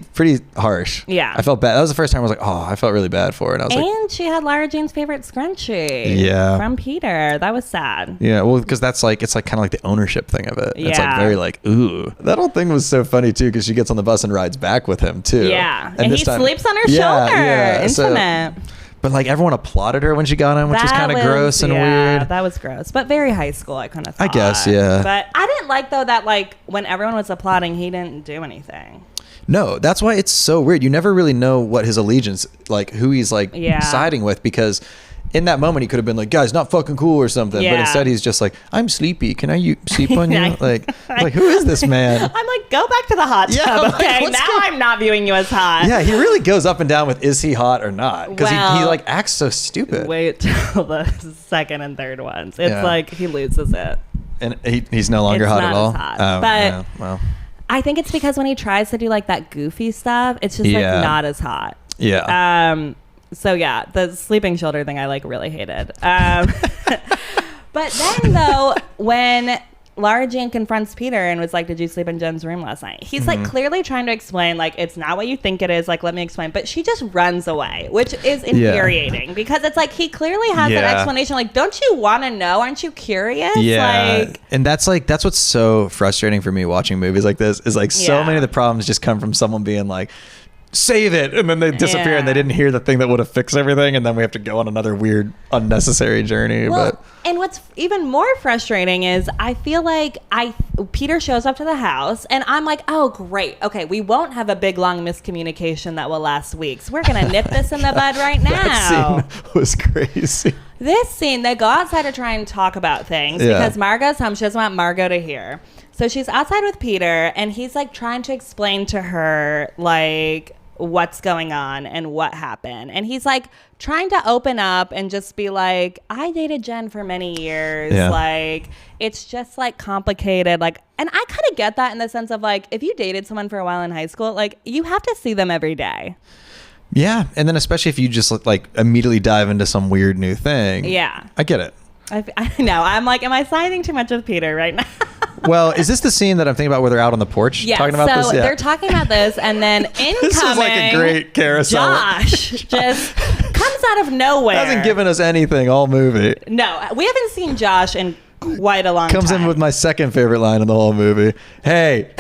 Speaker 4: harsh. Yeah. I felt bad. That was the first time I was like, oh, I felt really bad for her. And I was like...
Speaker 1: And she had Lara Jean's favorite scrunchie. From Peter. That was sad.
Speaker 4: Yeah, well, because that's like, it's like kind of like the ownership thing of it. Yeah. It's like very like, ooh. That whole thing was so funny too, because she gets on the bus and rides back with him too.
Speaker 1: Yeah. And he sleeps on her shoulder. Yeah. Intimate.
Speaker 4: But like everyone applauded her when she got in, which was kind of gross and weird.
Speaker 1: That was gross, but very high school. I kind of thought.
Speaker 4: I guess, yeah.
Speaker 1: But I didn't like though that like when everyone was applauding, he didn't do anything.
Speaker 4: No, that's why it's so weird. You never really know what his allegiance, like who he's like siding with, because in that moment he could have been like, guys, not fucking cool or something. But instead he's just like, I'm sleepy. Can I sleep on you? Like who is this man?
Speaker 1: I'm like, go back to the hot tub. Okay, now I'm not viewing you as hot.
Speaker 4: Yeah, he really goes up and down with is he hot or not? Because he like acts so stupid.
Speaker 1: Wait till the second and third ones. It's like he loses it.
Speaker 4: And he's no longer hot at all.
Speaker 1: Hot. But
Speaker 4: well.
Speaker 1: I think it's because when he tries to do like that goofy stuff, it's just like not as hot.
Speaker 4: Yeah.
Speaker 1: So yeah, the sleeping shoulder thing I like really hated. But then though, when Lara Jean confronts Peter and was like, did you sleep in Jen's room last night? He's like clearly trying to explain, like, it's not what you think it is. Like, let me explain. But she just runs away, which is infuriating because it's like he clearly has an explanation. Like, don't you want to know? Aren't you curious?
Speaker 4: Yeah.
Speaker 1: Like,
Speaker 4: and that's what's so frustrating for me watching movies like this is like so many of the problems just come from someone being like, save it, and then they disappear and they didn't hear the thing that would have fixed everything, and then we have to go on another weird unnecessary journey.
Speaker 1: And what's even more frustrating is I feel like Peter shows up to the house and I'm like, oh great, okay, we won't have a big long miscommunication that will last weeks. We're gonna nip this in the bud right now.
Speaker 4: That scene was crazy.
Speaker 1: This scene, they go outside to try and talk about things because Margot's home. She doesn't want Margot to hear. So she's outside with Peter and he's like trying to explain to her like what's going on and what happened. And he's like trying to open up and just be like, I dated Jen for many years. Like, it's just like complicated. Like, and I kind of get that in the sense of like, if you dated someone for a while in high school, like you have to see them every day.
Speaker 4: Yeah. And then especially if you just like immediately dive into some weird new thing. Yeah. I get it.
Speaker 1: I know. I'm like, am I siding too much with Peter right now?
Speaker 4: Well, is this the scene that I'm thinking about where they're out on the porch talking about this?
Speaker 1: Yeah, so they're talking about this, and then incoming
Speaker 4: this is like a great carousel.
Speaker 1: Josh just comes out of nowhere.
Speaker 4: Hasn't given us anything all movie.
Speaker 1: No, we haven't seen Josh in quite a long time.
Speaker 4: Comes in with my second favorite line in the whole movie. Hey,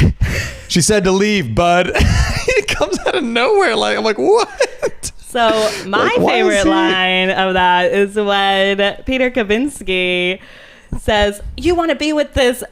Speaker 4: she said to leave, bud. It comes out of nowhere. Like I'm like, what?
Speaker 1: So my favorite line of that is when Peter Kavinsky says, you want to be with this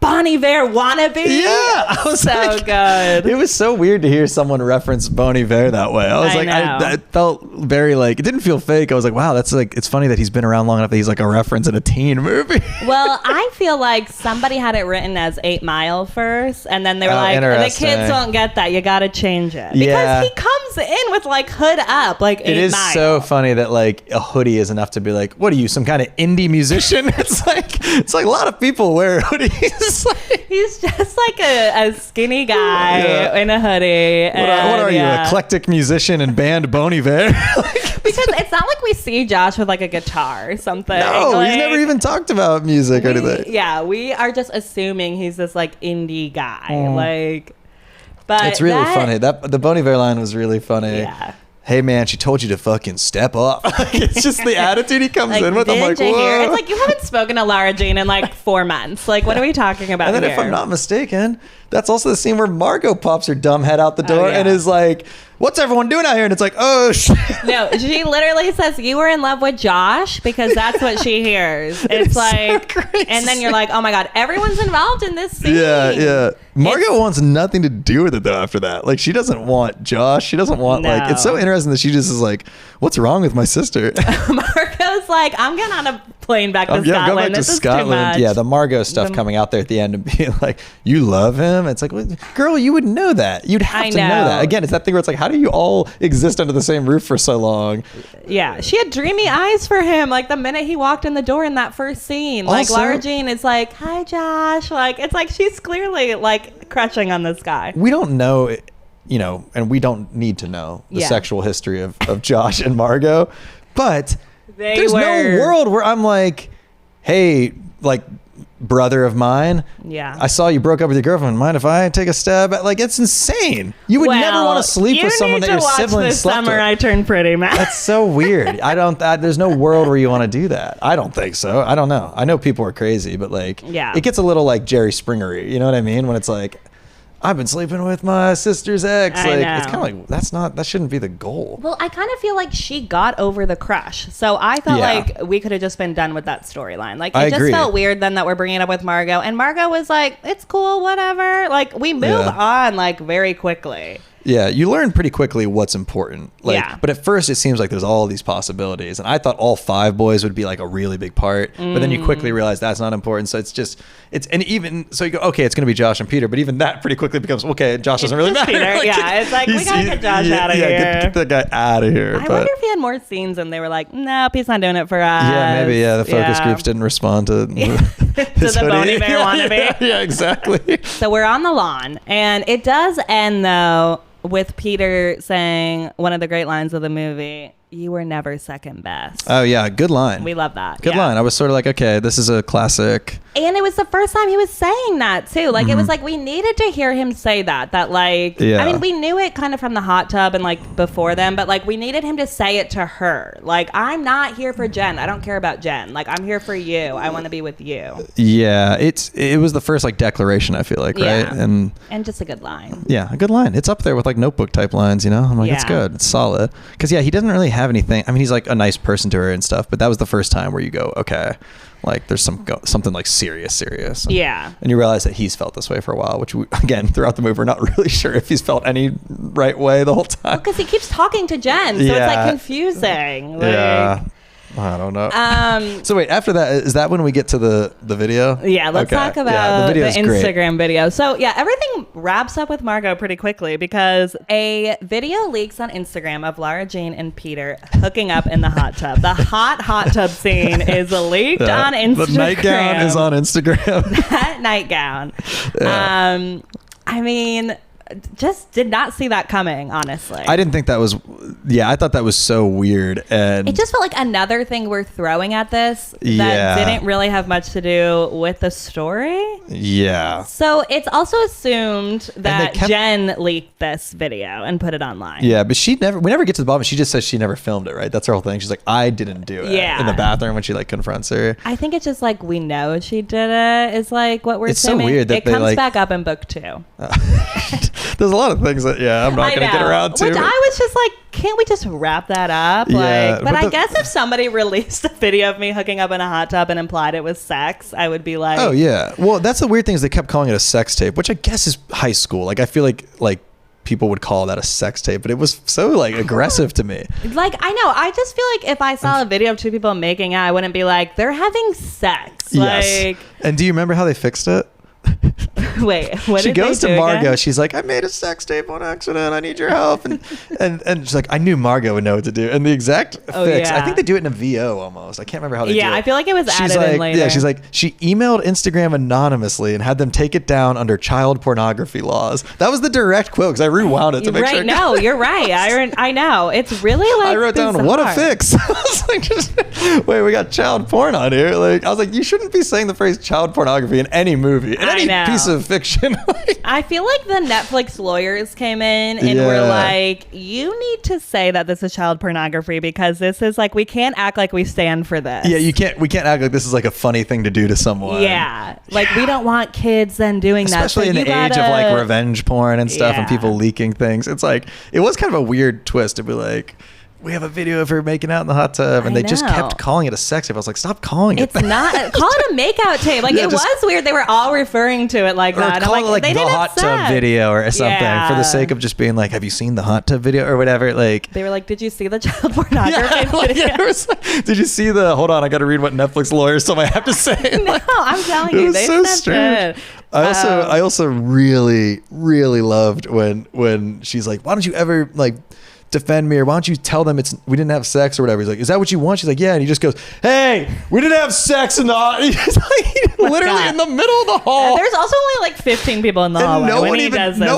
Speaker 1: Bon Iver wannabe?
Speaker 4: Yeah, I was
Speaker 1: so like, good.
Speaker 4: It was so weird to hear someone reference Bon Iver that way. I was I felt very like, it didn't feel fake. I was like, wow, that's like, it's funny that he's been around long enough that he's like a reference in a teen movie.
Speaker 1: Well, I feel like somebody had it written as 8 Mile first, and then they were like, the kids won't get that. You got to change it. Because he comes in with like hood up, like 8 Mile.
Speaker 4: It is so funny that like a hoodie is enough to be like, what are you, some kind of indie musician? It's like a lot of people wear hoodies.
Speaker 1: He's just like a skinny guy in a hoodie.
Speaker 4: What are you, eclectic musician and band Bon Iver?
Speaker 1: Because it's not like we see Josh with like a guitar or something.
Speaker 4: No,
Speaker 1: like,
Speaker 4: he's never even talked about music or anything.
Speaker 1: Yeah, we are just assuming he's this like indie guy. Like, but
Speaker 4: it's really funny. The Bon Iver line was really funny.
Speaker 1: Yeah.
Speaker 4: Hey man, she told you to fucking step up. It's just the attitude he comes in with. I'm like, whoa.
Speaker 1: It's like you haven't spoken to Lara Jean in like 4 months. Like, what are we talking about?
Speaker 4: And then, if I'm not mistaken, that's also the scene where Margot pops her dumb head out the door and is like, what's everyone doing out here? And it's like, oh shit.
Speaker 1: No, she literally says, you were in love with Josh, because that's what she hears. It's like, so and then you're like, oh my God, everyone's involved in this scene.
Speaker 4: Yeah. Margot wants nothing to do with it though after that. Like, she doesn't want Josh. She doesn't want like, it's so interesting that she just is like, what's wrong with my sister?
Speaker 1: Margot's like, I'm getting on a plane back to Scotland.
Speaker 4: Go back to Scotland. Yeah, the Margot stuff coming out there at the end and being like, you love him? It's like, well, girl, you would know that. You'd have to know that. Again, it's that thing where it's like, how do you all exist under the same roof for so long?
Speaker 1: Yeah, she had dreamy eyes for him. Like the minute he walked in the door in that first scene, like Lara Jean is like, hi Josh. Like, it's like she's clearly like crushing on this guy.
Speaker 4: We don't know, you know, and we don't need to know the sexual history of Josh and Margot, but there's no world where I'm like, hey, like, brother of mine, I saw you broke up with your girlfriend. Mind if I take a stab at? Like, it's insane. You would never want to sleep with someone that your sibling slept with.
Speaker 1: Summer I Turned Pretty, Matt.
Speaker 4: That's so weird. There's no world where you want to do that. I don't think so. I don't know. I know people are crazy, but like, it gets a little like Jerry Springer-y. You know what I mean? When it's like, I've been sleeping with my sister's ex. Like, it's kind of like, that shouldn't be the goal.
Speaker 1: Well, I kind of feel like she got over the crush. So I felt like we could have just been done with that storyline. Like, it just felt weird then that we're bringing it up with Margot. And Margot was like, it's cool, whatever. Like, we move on like very quickly.
Speaker 4: Yeah, you learn pretty quickly what's important. Like, but at first it seems like there's all these possibilities, and I thought all 5 boys would be like a really big part, but then you quickly realize that's not important. So and even so you go, okay, it's going to be Josh and Peter, but even that pretty quickly becomes, okay, Josh doesn't really matter.
Speaker 1: Like, it's like, we gotta get Josh out of here.
Speaker 4: Get that guy out of here.
Speaker 1: I wonder if he had more scenes and they were like, nope, he's not doing it for us.
Speaker 4: Yeah, maybe. Yeah, the focus groups didn't respond to.
Speaker 1: to the Boney Bear wannabe.
Speaker 4: Yeah, exactly.
Speaker 1: So we're on the lawn, and it does end though with Peter saying one of the great lines of the movie, "You were never second best."
Speaker 4: Oh yeah, good line.
Speaker 1: We love that.
Speaker 4: Good line. I was sort of like, okay, this is a classic.
Speaker 1: And it was the first time he was saying that too. Like it was like we needed to hear him say that. That like, I mean, we knew it kind of from the hot tub and like before then, but like we needed him to say it to her. Like, I'm not here for Jen. I don't care about Jen. Like, I'm here for you. I want to be with you.
Speaker 4: Yeah, it was the first like declaration, I feel like, right? And
Speaker 1: just a good line.
Speaker 4: Yeah, a good line. It's up there with like Notebook type lines, you know? I'm like, it's good. It's solid. Because yeah, he doesn't really have anything. I mean, he's like a nice person to her and stuff, but that was the first time where you go, okay, like there's something like serious. And you realize that he's felt this way for a while, which we, again, throughout the movie, we're not really sure if he's felt any right way the whole time.
Speaker 1: Because he keeps talking to Jen, so it's like confusing. Like,
Speaker 4: I don't know. So wait, after that, is that when we get to the video?
Speaker 1: Yeah, let's talk about the Instagram video. So yeah, everything wraps up with Margot pretty quickly because a video leaks on Instagram of Lara Jean and Peter hooking up in the hot tub. The hot tub scene is leaked on Instagram.
Speaker 4: The nightgown is on Instagram.
Speaker 1: That nightgown. Yeah. I mean, just did not see that coming, honestly.
Speaker 4: I didn't think that was, I thought that was so weird. And
Speaker 1: it just felt like another thing we're throwing at this that didn't really have much to do with the story.
Speaker 4: Yeah.
Speaker 1: So it's also assumed that Jen leaked this video and put it online.
Speaker 4: Yeah, but we never get to the bottom. She just says she never filmed it, right? That's her whole thing. She's like, I didn't do it.
Speaker 1: Yeah.
Speaker 4: In the bathroom when she like confronts her.
Speaker 1: I think it's just like, we know she did it is like what we're saying.
Speaker 4: It's so weird that
Speaker 1: it comes back up in book 2.
Speaker 4: There's a lot of things that I'm not going to get around to.
Speaker 1: Which I was just like, can't we just wrap that up? Like, but I guess if somebody released a video of me hooking up in a hot tub and implied it was sex, I would be like,
Speaker 4: oh yeah. Well, that's the weird thing is they kept calling it a sex tape, which I guess is high school. Like I feel like people would call that a sex tape, but it was so like aggressive to me.
Speaker 1: Like, I know. I just feel like if I saw a video of 2 people making out, I wouldn't be like, they're having sex.
Speaker 4: Yes.
Speaker 1: Like,
Speaker 4: and do you remember how they fixed it?
Speaker 1: Wait, what
Speaker 4: she
Speaker 1: did
Speaker 4: goes
Speaker 1: they
Speaker 4: to
Speaker 1: do
Speaker 4: Margot.
Speaker 1: again?
Speaker 4: She's like, I made a sex tape on accident. I need your help. And she's like, I knew Margot would know what to do. And the exact fix, I think they do it in a VO almost. I can't remember how they do it.
Speaker 1: Yeah, I feel like it was added in later.
Speaker 4: Yeah, she's like, she emailed Instagram anonymously and had them take it down under child pornography laws. That was the direct quote because I rewound it to make sure.
Speaker 1: No, you're right. I know. It's really like
Speaker 4: I wrote down, what a fix. I was like, wait, we got child porn on here. Like, I was like, you shouldn't be saying the phrase child pornography in any movie, in any piece of fiction.
Speaker 1: I feel like the Netflix lawyers came in and were like, you need to say that this is child pornography because this is like, we can't act like we stand for this.
Speaker 4: Yeah, we can't act like this is like a funny thing to do to someone.
Speaker 1: Yeah. Like we don't want kids then doing
Speaker 4: especially
Speaker 1: that.
Speaker 4: Especially in the age of like revenge porn and stuff and people leaking things. It's like, it was kind of a weird twist to be like, we have a video of her making out in the hot tub, and they just kept calling it a sex tape. I was like, stop calling it.
Speaker 1: It's not. Call it a makeout tape. Like it was weird. They were all referring to it like that.
Speaker 4: Call
Speaker 1: I'm
Speaker 4: it like
Speaker 1: they
Speaker 4: the hot tub video or something for the sake of just being like, have you seen the hot tub video or whatever? Like
Speaker 1: they were like, did you see the child pornography video?
Speaker 4: Did you see the? Hold on, I got to read what Netflix lawyers told me I have to say.
Speaker 1: No, I'm telling you, they
Speaker 4: so strange. I also really loved when she's like, why don't you ever like defend me, or why don't you tell them we didn't have sex or whatever. He's like, is that what you want? She's like, yeah. And he just goes, hey, we didn't have sex in the he's like, literally in the middle of the hall.
Speaker 1: There's also only like 15 people in the hallway.
Speaker 4: No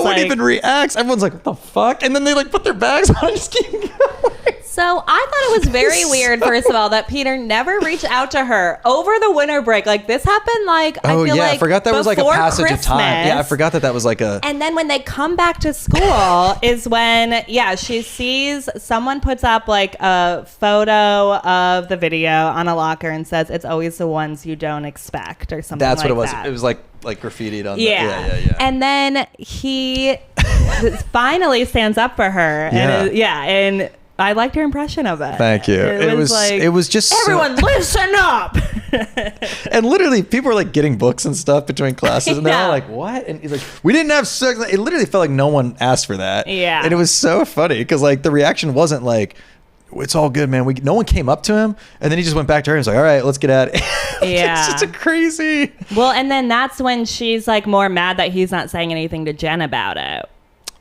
Speaker 4: one even reacts. Everyone's like, what the fuck? And then they like put their bags on and just keep going.
Speaker 1: So I thought it was very weird, first of all, that Peter never reached out to her over the winter break. Like this happened like, I feel like
Speaker 4: I forgot that was like a passage
Speaker 1: Christmas.
Speaker 4: of time. Yeah, I forgot that was like a...
Speaker 1: And then when they come back to school is when, she sees someone puts up like a photo of the video on a locker and says, it's always the ones you don't expect or something like that. That's what it was.
Speaker 4: It was like graffitied on
Speaker 1: yeah. And then he finally stands up for her. And I liked your impression of it.
Speaker 4: Thank you. It was just
Speaker 1: everyone listen up.
Speaker 4: And literally people were like getting books and stuff between classes and they're all like, what? And he's like, we didn't have sex. It literally felt like no one asked for that.
Speaker 1: Yeah.
Speaker 4: And it was so funny because like the reaction wasn't like, it's all good, man. No one came up to him, and then he just went back to her and was like, all right, let's get at it. It's just a crazy.
Speaker 1: Well, and then that's when she's like more mad that he's not saying anything to Jen about it.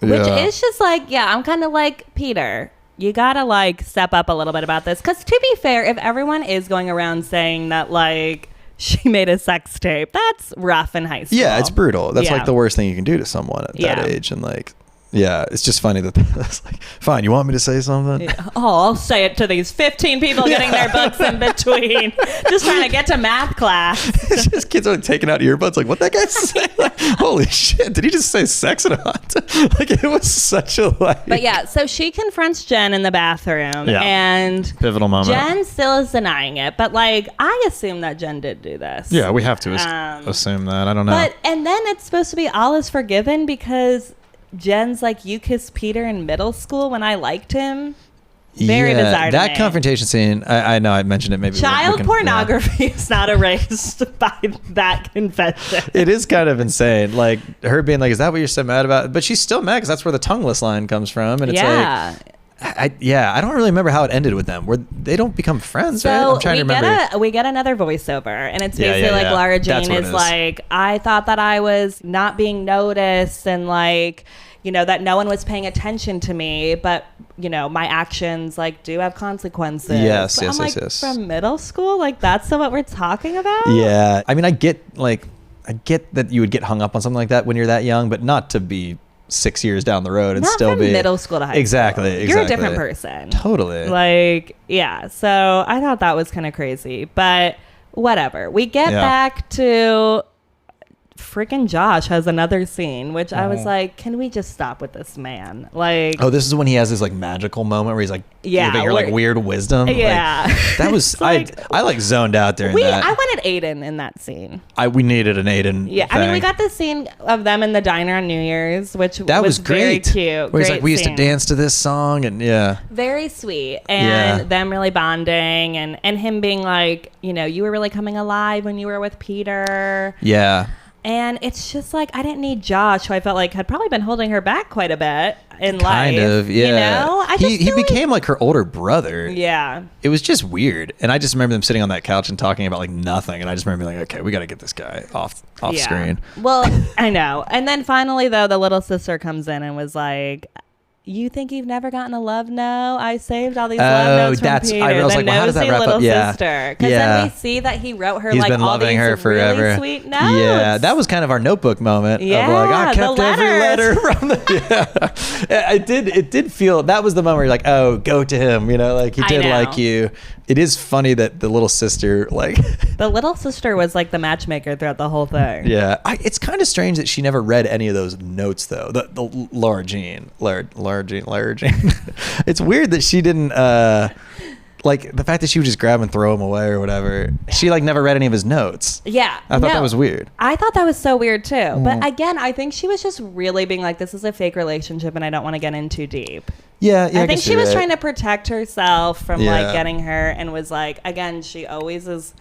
Speaker 1: Which is just like, I'm kind of like, Peter, you gotta like step up a little bit about this. Because to be fair, if everyone is going around saying that like she made a sex tape. That's rough in high school.
Speaker 4: Yeah, it's brutal. That's
Speaker 1: Yeah.
Speaker 4: like the worst thing you can do to someone at that age. And like, yeah, it's just funny that it's like, fine, you want me to say something?
Speaker 1: Yeah. Oh, I'll say it to these 15 people getting their books in between. Just trying to get to math class.
Speaker 4: It's just kids are like taking out earbuds like, what that guy say? Like, holy shit, did he just say sex in a hot tub? Like, it was such a like.
Speaker 1: But yeah, so she confronts Jen in the bathroom.
Speaker 4: Yeah.
Speaker 1: And
Speaker 4: pivotal moment.
Speaker 1: Jen still is denying it. But like, I assume that Jen did do this.
Speaker 4: Yeah, we have to assume that. I don't know.
Speaker 1: And then it's supposed to be all is forgiven because Jen's like, you kissed Peter in middle school when I liked him. Very bizarre.
Speaker 4: That confrontation scene, I know I mentioned it maybe.
Speaker 1: Child pornography is not erased by that confession.
Speaker 4: It is kind of insane. Like her being like, is that what you're so mad about? But she's still mad because that's where the tongueless line comes from. And it's like, I don't really remember how it ended with them. Where they don't become friends, right? I'm trying to remember.
Speaker 1: We get another voiceover, and it's basically like Laura Jean is like, I thought that I was not being noticed, and like, you know, that no one was paying attention to me, but you know, my actions like do have consequences.
Speaker 4: Yes,
Speaker 1: but
Speaker 4: yes,
Speaker 1: I'm
Speaker 4: yes,
Speaker 1: like,
Speaker 4: yes.
Speaker 1: From middle school, like that's what we're talking about.
Speaker 4: Yeah, I mean, I get that you would get hung up on something like that when you're that young, but not to be 6 years down the road and
Speaker 1: Not
Speaker 4: still
Speaker 1: from
Speaker 4: be
Speaker 1: middle school to high school.
Speaker 4: Exactly.
Speaker 1: You're a different person.
Speaker 4: Totally.
Speaker 1: Like, yeah. So I thought that was kind of crazy, but whatever. We get back to freaking Josh has another scene, which I was like, can we just stop with this man? Like,
Speaker 4: oh, this is when he has this like magical moment where he's like, giving her like weird wisdom.
Speaker 1: Yeah.
Speaker 4: Like, that was I like zoned out during that.
Speaker 1: I wanted Aiden in that scene.
Speaker 4: We needed an Aiden.
Speaker 1: Yeah,
Speaker 4: thing.
Speaker 1: I mean, we got this scene of them in the diner on New Year's, which
Speaker 4: that was great.
Speaker 1: Very cute.
Speaker 4: Where he's like, we used to dance to this song, and
Speaker 1: very sweet, and them really bonding, and him being like, you know, you were really coming alive when you were with Peter.
Speaker 4: Yeah.
Speaker 1: And it's just like, I didn't need Josh, who I felt like had probably been holding her back quite a bit in life.
Speaker 4: Kind of, yeah.
Speaker 1: You know?
Speaker 4: He became like her older brother.
Speaker 1: Yeah.
Speaker 4: It was just weird. And I just remember them sitting on that couch and talking about like nothing. And I just remember being like, okay, we got to get this guy off screen.
Speaker 1: Well, I know. And then finally, though, the little sister comes in and was like, you think you've never gotten a love no? I saved all these love notes from Peter.
Speaker 4: I was like, well, how does that wrap up? Yeah.
Speaker 1: Sister. Because then we see that he wrote her
Speaker 4: He's
Speaker 1: like
Speaker 4: been
Speaker 1: all
Speaker 4: loving
Speaker 1: these
Speaker 4: her forever.
Speaker 1: really sweet notes.
Speaker 4: Yeah, that was kind of our Notebook moment.
Speaker 1: Yeah,
Speaker 4: of like, I kept every letter from the. Yeah, it did feel that was the moment where you're like, oh, go to him. You know, like he did like you. It is funny that the little sister
Speaker 1: the little sister was like the matchmaker throughout the whole thing.
Speaker 4: Yeah, it's kind of strange that she never read any of those notes though. The Laura Jean. It's weird that she didn't like the fact that she would just grab and throw him away or whatever. She like never read any of his notes.
Speaker 1: Yeah,
Speaker 4: I thought that was weird.
Speaker 1: I thought that was so weird too. But again, I think she was just really being like, this is a fake relationship and I don't want to get in too deep.
Speaker 4: Yeah,
Speaker 1: I think she was trying to protect herself from like getting her, and was like, again, she always is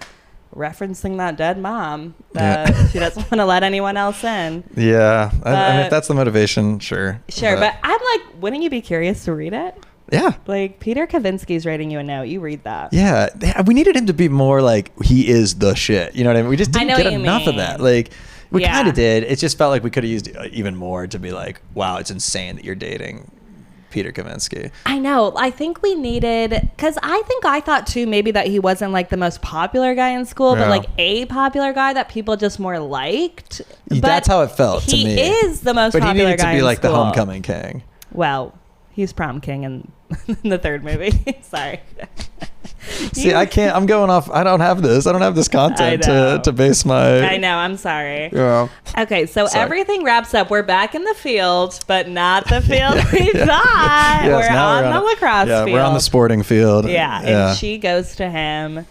Speaker 1: referencing that dead mom that she doesn't want to let anyone else in.
Speaker 4: Yeah, I mean, if that's the motivation, sure.
Speaker 1: But I'm like, wouldn't you be curious to read it?
Speaker 4: Yeah.
Speaker 1: Like, Peter Kavinsky's writing you a note. You read that.
Speaker 4: Yeah. We needed him to be more like, he is the shit. You know what I mean? We just didn't get enough of that. Like, we kind of did. It just felt like we could have used even more to be like, wow, it's insane that you're dating Peter Kavinsky. I know. I think we needed, because I thought too maybe that he wasn't like the most popular guy in school, but like a popular guy that people just more liked. That's how it felt to me.
Speaker 1: He is the most popular guy in school. But he needed to be like
Speaker 4: the homecoming king.
Speaker 1: Well, he's prom king in the third movie. Sorry.
Speaker 4: See, I can't. I'm going off. I don't have this. I don't have this content to base my.
Speaker 1: I know. I'm sorry.
Speaker 4: Yeah.
Speaker 1: Okay, so everything wraps up. We're back in the field, but not the field we thought.
Speaker 4: Yes,
Speaker 1: we're on the lacrosse field.
Speaker 4: We're on the sporting field.
Speaker 1: Yeah, and she goes to him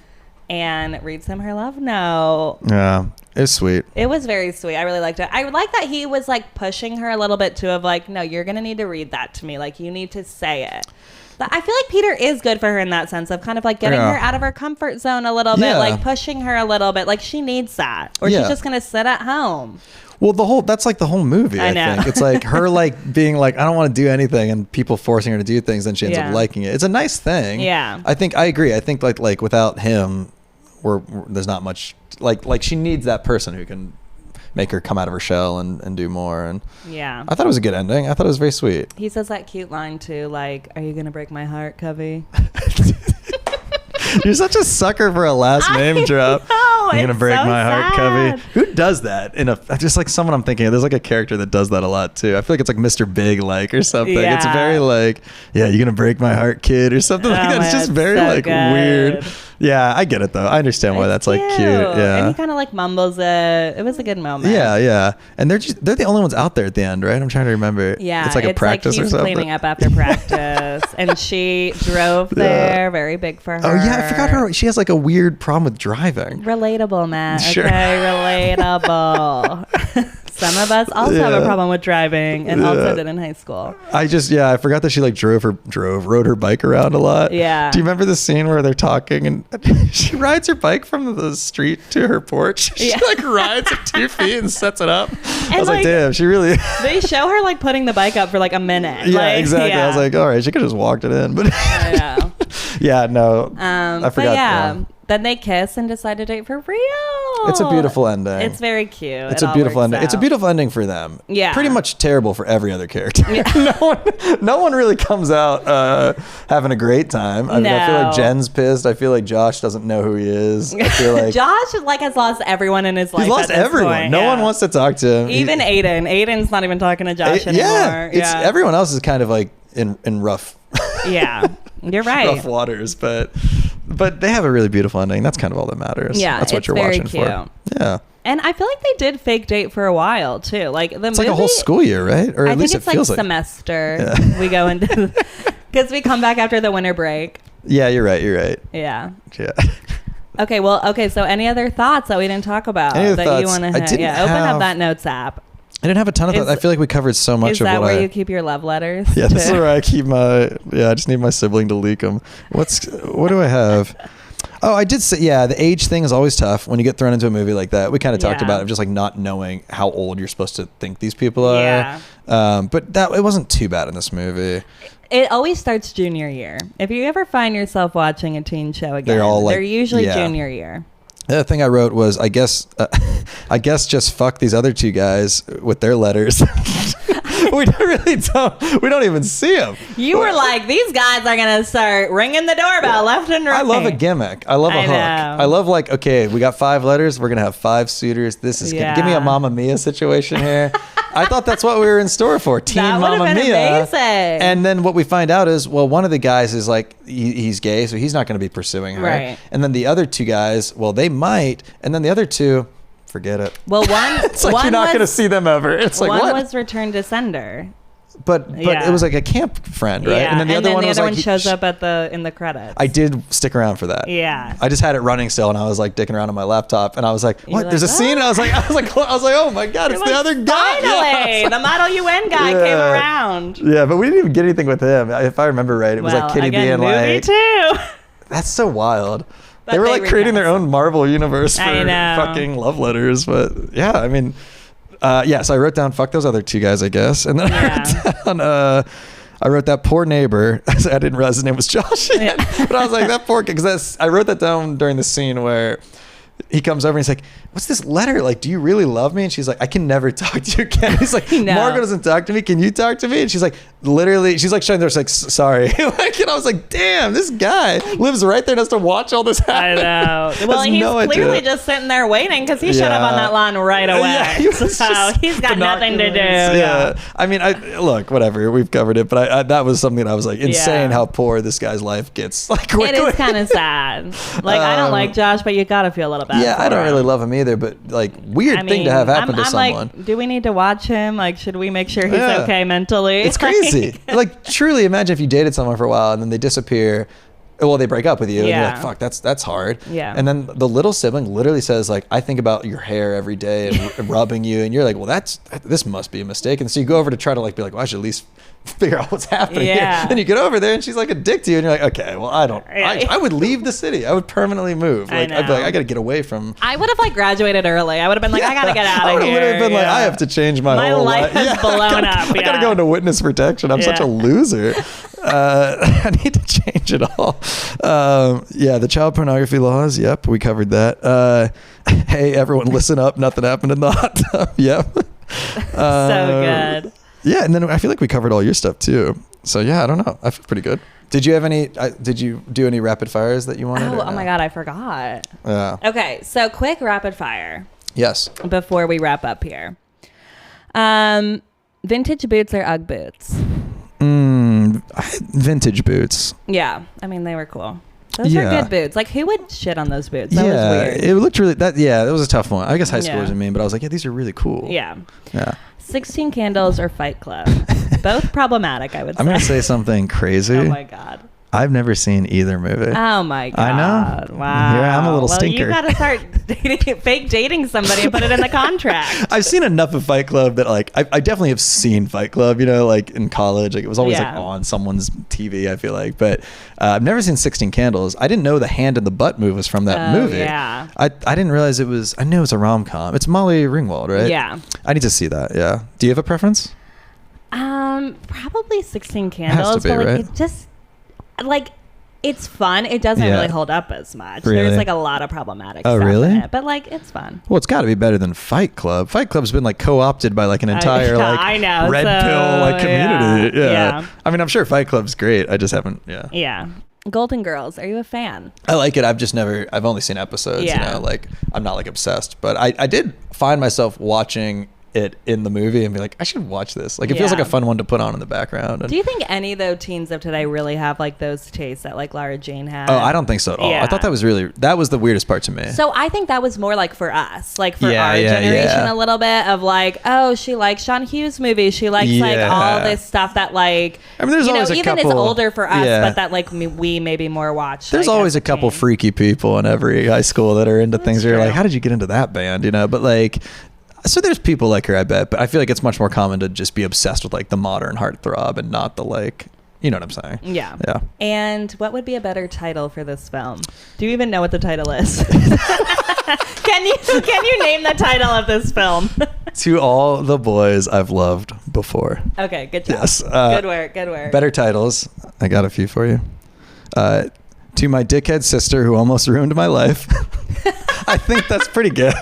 Speaker 1: and reads him her love note.
Speaker 4: Yeah, it's sweet.
Speaker 1: It was very sweet. I really liked it. I like that he was like pushing her a little bit too, of like, no, you're gonna need to read that to me. Like, you need to say it. But I feel like Peter is good for her in that sense of kind of like getting her out of her comfort zone a little bit, like pushing her a little bit. Like, she needs that, or she's just gonna sit at home.
Speaker 4: Well, that's like the whole movie. I think it's like her like being like, I don't want to do anything, and people forcing her to do things, and she ends up liking it. It's a nice thing.
Speaker 1: Yeah,
Speaker 4: I agree. I think like without him, there's not much like she needs that person who can make her come out of her shell and do more. And I thought it was a good ending. I thought it was very sweet.
Speaker 1: He says that cute line too, like, "Are you gonna break my heart, Covey?"
Speaker 4: You're such a sucker for a last name drop. You're gonna
Speaker 1: it's
Speaker 4: break
Speaker 1: so
Speaker 4: my heart,
Speaker 1: sad.
Speaker 4: Cubby. Who does that? Just like someone I'm thinking of. There's like a character that does that a lot too. I feel like it's like Mr. Big like or something.
Speaker 1: Yeah.
Speaker 4: It's very like, yeah, you're gonna break my heart, kid, or something like that. It's just very
Speaker 1: so
Speaker 4: like
Speaker 1: good.
Speaker 4: weird. Yeah, I get it though. I understand why that's like cute. Yeah.
Speaker 1: And he kind of like mumbles it. It was a good moment.
Speaker 4: Yeah. And they're the only ones out there at the end, right? I'm trying to remember.
Speaker 1: Yeah,
Speaker 4: it's like a practice
Speaker 1: he's
Speaker 4: or something.
Speaker 1: cleaning up after practice, and she drove there. Very big for her.
Speaker 4: Oh yeah, I forgot her. She has like a weird problem with driving.
Speaker 1: Relatable, Matt.
Speaker 4: Sure.
Speaker 1: Okay, relatable. Some of us also have a problem with driving, and also did in high school.
Speaker 4: I forgot that she like rode her bike around a lot.
Speaker 1: Yeah.
Speaker 4: Do you remember the scene where they're talking and she rides her bike from the street to her porch? She like rides at 2 feet and sets it up. I was like, damn, she really.
Speaker 1: They show her like putting the bike up for like a minute.
Speaker 4: Yeah,
Speaker 1: like,
Speaker 4: exactly.
Speaker 1: Yeah.
Speaker 4: I was like, all right, she could have just walked it in, but
Speaker 1: yeah.
Speaker 4: yeah, no, I forgot.
Speaker 1: But yeah, then they kiss and decide to date for real.
Speaker 4: It's a beautiful ending.
Speaker 1: It's very cute.
Speaker 4: It's a beautiful ending. It's a beautiful ending for them.
Speaker 1: Yeah.
Speaker 4: Pretty much terrible for every other character. Yeah. no one really comes out having a great time. I mean, I feel like Jen's pissed. I feel like Josh doesn't know who he is. I feel like
Speaker 1: Josh like has lost everyone in his life.
Speaker 4: He's lost everyone.
Speaker 1: Point.
Speaker 4: No one wants to talk to him.
Speaker 1: Even Aiden. Aiden's not even talking to Josh anymore.
Speaker 4: Yeah. Everyone else is kind of like in rough.
Speaker 1: Yeah. You're right.
Speaker 4: Rough waters, but they have a really beautiful ending. That's kind of all that matters.
Speaker 1: Yeah,
Speaker 4: that's what you're watching for. Yeah.
Speaker 1: And I feel like they did fake date for a while too. Like the
Speaker 4: it's
Speaker 1: movie,
Speaker 4: like a whole school year, right? Or at least
Speaker 1: it's
Speaker 4: it feels
Speaker 1: like
Speaker 4: like
Speaker 1: semester.
Speaker 4: Yeah.
Speaker 1: We go into because we come back after the winter break.
Speaker 4: Yeah, you're right.
Speaker 1: Yeah.
Speaker 4: Yeah.
Speaker 1: Okay. So any other thoughts that we didn't talk about
Speaker 4: Any other
Speaker 1: that
Speaker 4: thoughts?
Speaker 1: you want to?
Speaker 4: Open
Speaker 1: up that notes app.
Speaker 4: I didn't have a ton of thoughts. I feel like we covered so much
Speaker 1: Is
Speaker 4: of
Speaker 1: that
Speaker 4: what
Speaker 1: where you keep your love letters?
Speaker 4: Yeah, this is where I keep my. Yeah, I just need my sibling to leak them. What do I have? Oh, I did say, the age thing is always tough when you get thrown into a movie like that. We kind of talked about it, just like not knowing how old you're supposed to think these people are.
Speaker 1: Yeah.
Speaker 4: But it wasn't too bad in this movie.
Speaker 1: It always starts junior year. If you ever find yourself watching a teen show again, they're usually junior year.
Speaker 4: The other thing I wrote was, I guess just fuck these other two guys with their letters. We don't even see them.
Speaker 1: You were like, these guys are gonna start ringing the doorbell left and right.
Speaker 4: I love a gimmick. I love a hook. I love like, okay, we got 5 letters. We're gonna have 5 suitors. This is give me a Mamma Mia situation here. I thought that's what we were in store for. Teen Mamma Mia. Amazing. And then what we find out is, well, one of the guys is like, he's gay, so he's not going to be pursuing her. Right. And then the other 2 guys, well, they might. And then the other 2, forget it.
Speaker 1: Well, one
Speaker 4: it's like you're not going to see them ever. It's like,
Speaker 1: one
Speaker 4: what?
Speaker 1: was Return to Sender.
Speaker 4: But it was like a camp friend, right?
Speaker 1: Yeah.
Speaker 4: And then the other one
Speaker 1: shows up in the credits.
Speaker 4: I did stick around for that.
Speaker 1: Yeah.
Speaker 4: I just had it running still, and I was like dicking around on my laptop, and I was like, "What? There's a scene?" And I was like, "Oh my god, it's the other guy!"
Speaker 1: Finally, the Model UN guy came around.
Speaker 4: Yeah, but we didn't even get anything with him. If I remember right, it was like Kitty being like,
Speaker 1: too.
Speaker 4: That's so wild. They were like creating their own Marvel universe for fucking love letters, but yeah, I mean. So I wrote down fuck those other 2 guys, I guess, and then I wrote that poor neighbor. I didn't realize his name was Josh, but I was like, that poor kid, because I wrote that down during the scene where he comes over and he's like, what's this letter? Like, do you really love me? And she's like, I can never talk to you again. He's like, Margot doesn't talk to me. Can you talk to me? And she's like, literally, she's like showing there, like, sorry. Like, and I was like, damn, this guy lives right there and has to watch all this happen.
Speaker 1: I know. Well, he's clearly just sitting there waiting because he showed up on that lawn right away. Yeah, he's got nothing to do.
Speaker 4: Yeah. I mean, look, whatever. We've covered it. But that was something that I was like, insane how poor this guy's life gets. Like, quickly. It
Speaker 1: is kind of sad. Like, I don't like Josh, but you got to feel a little bad.
Speaker 4: Yeah, I don't really love him either, but like weird thing to have happen to someone.
Speaker 1: Like, do we need to watch him? Like, should we make sure he's okay mentally?
Speaker 4: It's crazy. Like, truly imagine if you dated someone for a while and then they disappear. Well, they break up with you and you're like, fuck, that's hard.
Speaker 1: Yeah.
Speaker 4: And then the little sibling literally says like, I think about your hair every day and rubbing you. And you're like, well, this must be a mistake. And so you go over to try to like be like, well, I should at least figure out what's happening here. Then you get over there and she's like a dick to you and you're like, okay, well, I would leave the city. I would permanently move. Like, I'd be like, I got to get away from.
Speaker 1: I would have like graduated early. I would have been like, I got to get out of here.
Speaker 4: I would have been like, I have to change my whole life.
Speaker 1: My life has blown up.
Speaker 4: I got to go into witness protection. I'm such a loser. I need to change it all. The child pornography laws. Yep, we covered that. Hey, everyone, listen up. Nothing happened in the hot tub. Yep.
Speaker 1: So good.
Speaker 4: Yeah, and then I feel like we covered all your stuff too. So yeah, I don't know. I feel pretty good. Did you have any? Did you do any rapid fires that you wanted?
Speaker 1: Oh my God, I forgot.
Speaker 4: Yeah.
Speaker 1: Okay, so quick rapid fire.
Speaker 4: Yes.
Speaker 1: Before we wrap up here, vintage boots or UGG boots?
Speaker 4: Vintage boots.
Speaker 1: Yeah, I mean they were cool. Those are good boots. Like, who would shit on those boots? That was weird.
Speaker 4: It looked really that was a tough one. I guess high schoolers and me, but I was like, yeah, these are really cool.
Speaker 1: Yeah.
Speaker 4: 16
Speaker 1: Candles or Fight Club? Both problematic, I would say.
Speaker 4: I'm gonna say something crazy.
Speaker 1: Oh my God.
Speaker 4: I've never seen either movie.
Speaker 1: Oh my God.
Speaker 4: I know.
Speaker 1: Wow.
Speaker 4: Yeah, I'm a little stinker.
Speaker 1: You gotta start fake dating somebody and put it in the contract.
Speaker 4: I've seen enough of Fight Club that like I definitely have seen Fight Club, like in college. Like it was always like on someone's TV, I feel like. But I've never seen 16 Candles. I didn't know the hand and the butt move was from that movie.
Speaker 1: Yeah.
Speaker 4: I didn't realize it was. I knew it was a rom-com. It's Molly Ringwald, right?
Speaker 1: Yeah.
Speaker 4: I need to see that. Yeah. Do you have a preference?
Speaker 1: Probably 16 Candles.
Speaker 4: It has to be,
Speaker 1: but like
Speaker 4: right?
Speaker 1: it just like it's fun. It doesn't really hold up as much.
Speaker 4: Really?
Speaker 1: There's like a lot of problematic
Speaker 4: Oh,
Speaker 1: stuff
Speaker 4: really?
Speaker 1: in it, but like it's fun.
Speaker 4: Well, it's got to be better than Fight Club. Fight Club's been like co-opted by like an entire like
Speaker 1: I know,
Speaker 4: red pill like community.
Speaker 1: Yeah.
Speaker 4: I mean, I'm sure Fight Club's great. I just haven't. Yeah.
Speaker 1: Yeah. Golden Girls. Are you a fan?
Speaker 4: I like it. I've only seen episodes.
Speaker 1: Yeah.
Speaker 4: Like I'm not like obsessed, but I did find myself watching it in the movie and be like, I should watch this. Like it feels like a fun one to put on in the background. And
Speaker 1: do you think any though teens of today really have like those tastes that like Lara Jane had?
Speaker 4: Oh, I don't think so at all. I thought that was the weirdest part to me.
Speaker 1: So I think that was more like for us, like for our generation a little bit of like, oh, she likes Sean Hughes movies. She likes like all this stuff that like,
Speaker 4: I mean, there's always a
Speaker 1: even
Speaker 4: couple,
Speaker 1: it's older for us, but that like we maybe more watch.
Speaker 4: There's
Speaker 1: like,
Speaker 4: always a couple freaky people in every high school that are into things where you're like, how did you get into that band? But like, so there's people like her, I bet, but I feel like it's much more common to just be obsessed with like the modern heartthrob and not the like, you know what I'm saying?
Speaker 1: Yeah.
Speaker 4: Yeah.
Speaker 1: And what would be a better title for this film? Do you even know what the title is? Can you name the title of this film?
Speaker 4: To All the Boys I've Loved Before.
Speaker 1: Okay, good job.
Speaker 4: Yes.
Speaker 1: Good work.
Speaker 4: Better titles. I got a few for you. To My Dickhead Sister Who Almost Ruined My Life. I think that's pretty good.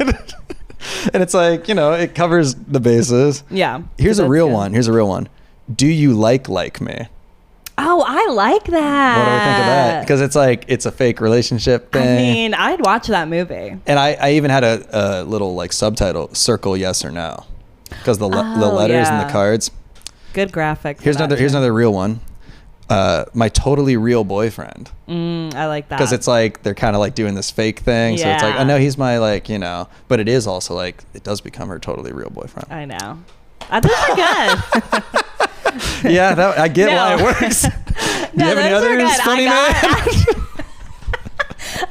Speaker 4: And it's like, it covers the bases.
Speaker 1: Yeah.
Speaker 4: Here's a real one. Do You Like Me?
Speaker 1: Oh, I like that.
Speaker 4: What do we think of that? Because it's like, it's a fake relationship thing.
Speaker 1: I mean, I'd watch that movie.
Speaker 4: And I even had a little like subtitle, circle yes or no. Because the letters and the cards.
Speaker 1: Good graphic.
Speaker 4: Here's another real one. My Totally Real Boyfriend.
Speaker 1: I like that.
Speaker 4: Because it's like they're kind of like doing this fake thing. So it's like, I know he's my like, but it is also like, it does become her totally real boyfriend.
Speaker 1: I know. Those are good.
Speaker 4: Yeah, I get why it works. Do you have any others, funny man?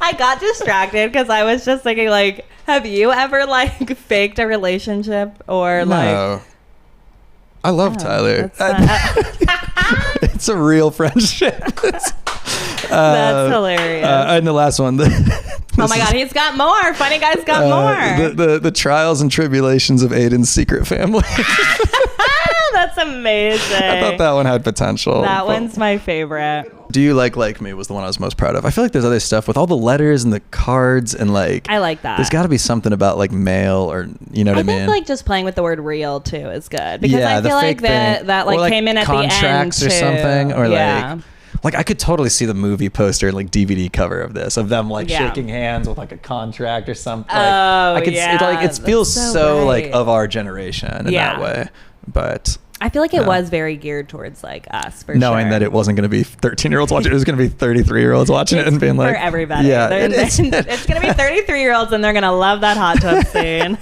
Speaker 1: I got distracted because I was just thinking like, have you ever like faked a relationship or like...
Speaker 4: I love Tyler. It's a real friendship.
Speaker 1: That's hilarious.
Speaker 4: And the last one.
Speaker 1: Oh my God, he's got more. Funny Guy's got more.
Speaker 4: The trials and tribulations of Aiden's secret family.
Speaker 1: That's amazing.
Speaker 4: I thought that one had potential.
Speaker 1: That one's my favorite.
Speaker 4: Do You Like Me was the one I was most proud of. I feel like there's other stuff with all the letters and the cards and like.
Speaker 1: I like that.
Speaker 4: There's got to be something about like mail or you know what I mean.
Speaker 1: I think like just playing with the word real too is good because I feel like that like came in at the end
Speaker 4: contracts or
Speaker 1: too.
Speaker 4: Something or like I could totally see the movie poster and like DVD cover of this of them like shaking hands with like a contract or something. Like, it feels so like of our generation in that way, but. I feel like it was very geared towards like us for knowing that it wasn't going to be 13-year-olds watching it. It was going to be 33-year-olds watching it and being like,
Speaker 1: for everybody.
Speaker 4: Yeah,
Speaker 1: it's going to be 33-year-olds and they're going to love that hot tub scene.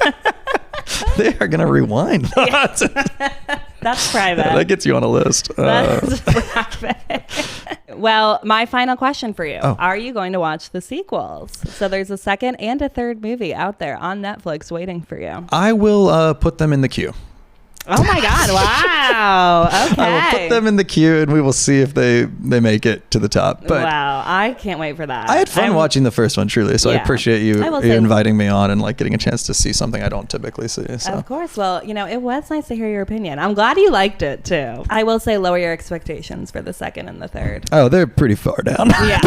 Speaker 4: They are going to rewind that.
Speaker 1: That's private.
Speaker 4: That gets you on a list.
Speaker 1: That's private. Well, my final question for you. Are you going to watch the sequels? So there's a second and a third movie out there on Netflix waiting for you.
Speaker 4: I will put them in the queue.
Speaker 1: Oh my God! Wow. Okay.
Speaker 4: I will put them in the queue, and we will see if they make it to the top. But
Speaker 1: wow, I can't wait for that.
Speaker 4: I had fun watching the first one, truly. So I appreciate you inviting me on and like getting a chance to see something I don't typically see. So.
Speaker 1: Of course. Well, it was nice to hear your opinion. I'm glad you liked it too. I will say, lower your expectations for the second and the third.
Speaker 4: Oh, they're pretty far down.
Speaker 1: Yeah.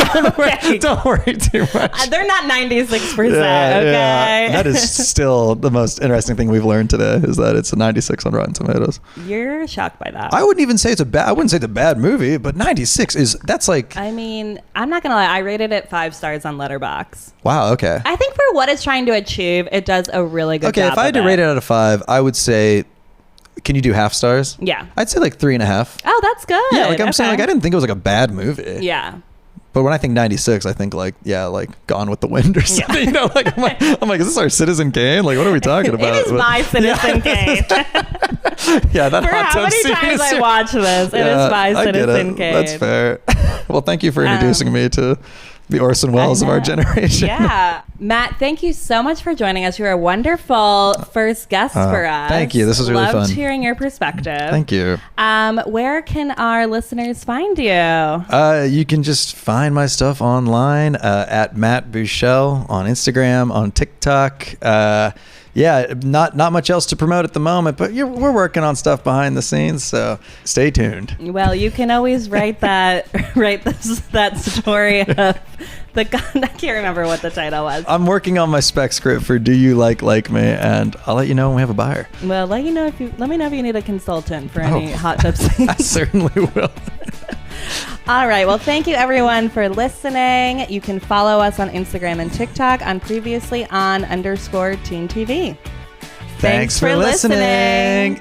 Speaker 4: Don't worry too much.
Speaker 1: They're not 96%. Okay.
Speaker 4: Yeah. That is still the most interesting thing we've learned today is that it's a 96 on Rotten Rotten Tomatoes.
Speaker 1: You're shocked by that.
Speaker 4: I wouldn't even say it's I wouldn't say it's a bad movie, but 96 that's like.
Speaker 1: I mean, I'm not gonna lie. I rated it 5 stars on Letterboxd.
Speaker 4: Wow. Okay.
Speaker 1: I think for what it's trying to achieve, it does a really good job.
Speaker 4: Okay, if I had to rate it out of 5, I would say. Can you do half stars?
Speaker 1: Yeah.
Speaker 4: I'd say like 3.5.
Speaker 1: Oh, that's good.
Speaker 4: Yeah, like I'm saying, like I didn't think it was like a bad movie.
Speaker 1: Yeah.
Speaker 4: But when I think 96, I think like Gone with the Wind or something. You know, like I'm like, is this our Citizen Kane? Like, what are we talking about?
Speaker 1: It is my Citizen Kane.
Speaker 4: Yeah, that
Speaker 1: For
Speaker 4: hot
Speaker 1: how
Speaker 4: tub
Speaker 1: many
Speaker 4: scene
Speaker 1: times
Speaker 4: is
Speaker 1: I watch this, it is my Citizen Kane.
Speaker 4: That's fair. Well, thank you for introducing me to the Orson Welles of our generation.
Speaker 1: Yeah. Matt, thank you so much for joining us. You're a wonderful first guest for us.
Speaker 4: Thank you. This was really fun.
Speaker 1: Loved hearing your perspective.
Speaker 4: Thank you.
Speaker 1: Where can our listeners find you?
Speaker 4: You can just find my stuff online at Matt Buechele on Instagram, on TikTok. Not much else to promote at the moment, but we're working on stuff behind the scenes, so stay tuned.
Speaker 1: Well, you can always write that story of I can't remember what the title was.
Speaker 4: I'm working on my spec script for Do You Like Me, and I'll let you know when we have a buyer.
Speaker 1: Well, let me know if you need a consultant for any hot tub scenes.
Speaker 4: I certainly will.
Speaker 1: All right. Well, thank you everyone for listening. You can follow us on Instagram and TikTok on previously on _Teen TV. Thanks for listening.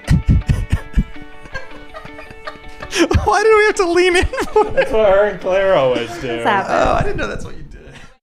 Speaker 4: Why do we have to lean in?
Speaker 5: That's what her and Claire always do.
Speaker 1: What's happening?
Speaker 4: Oh, I didn't know that's what you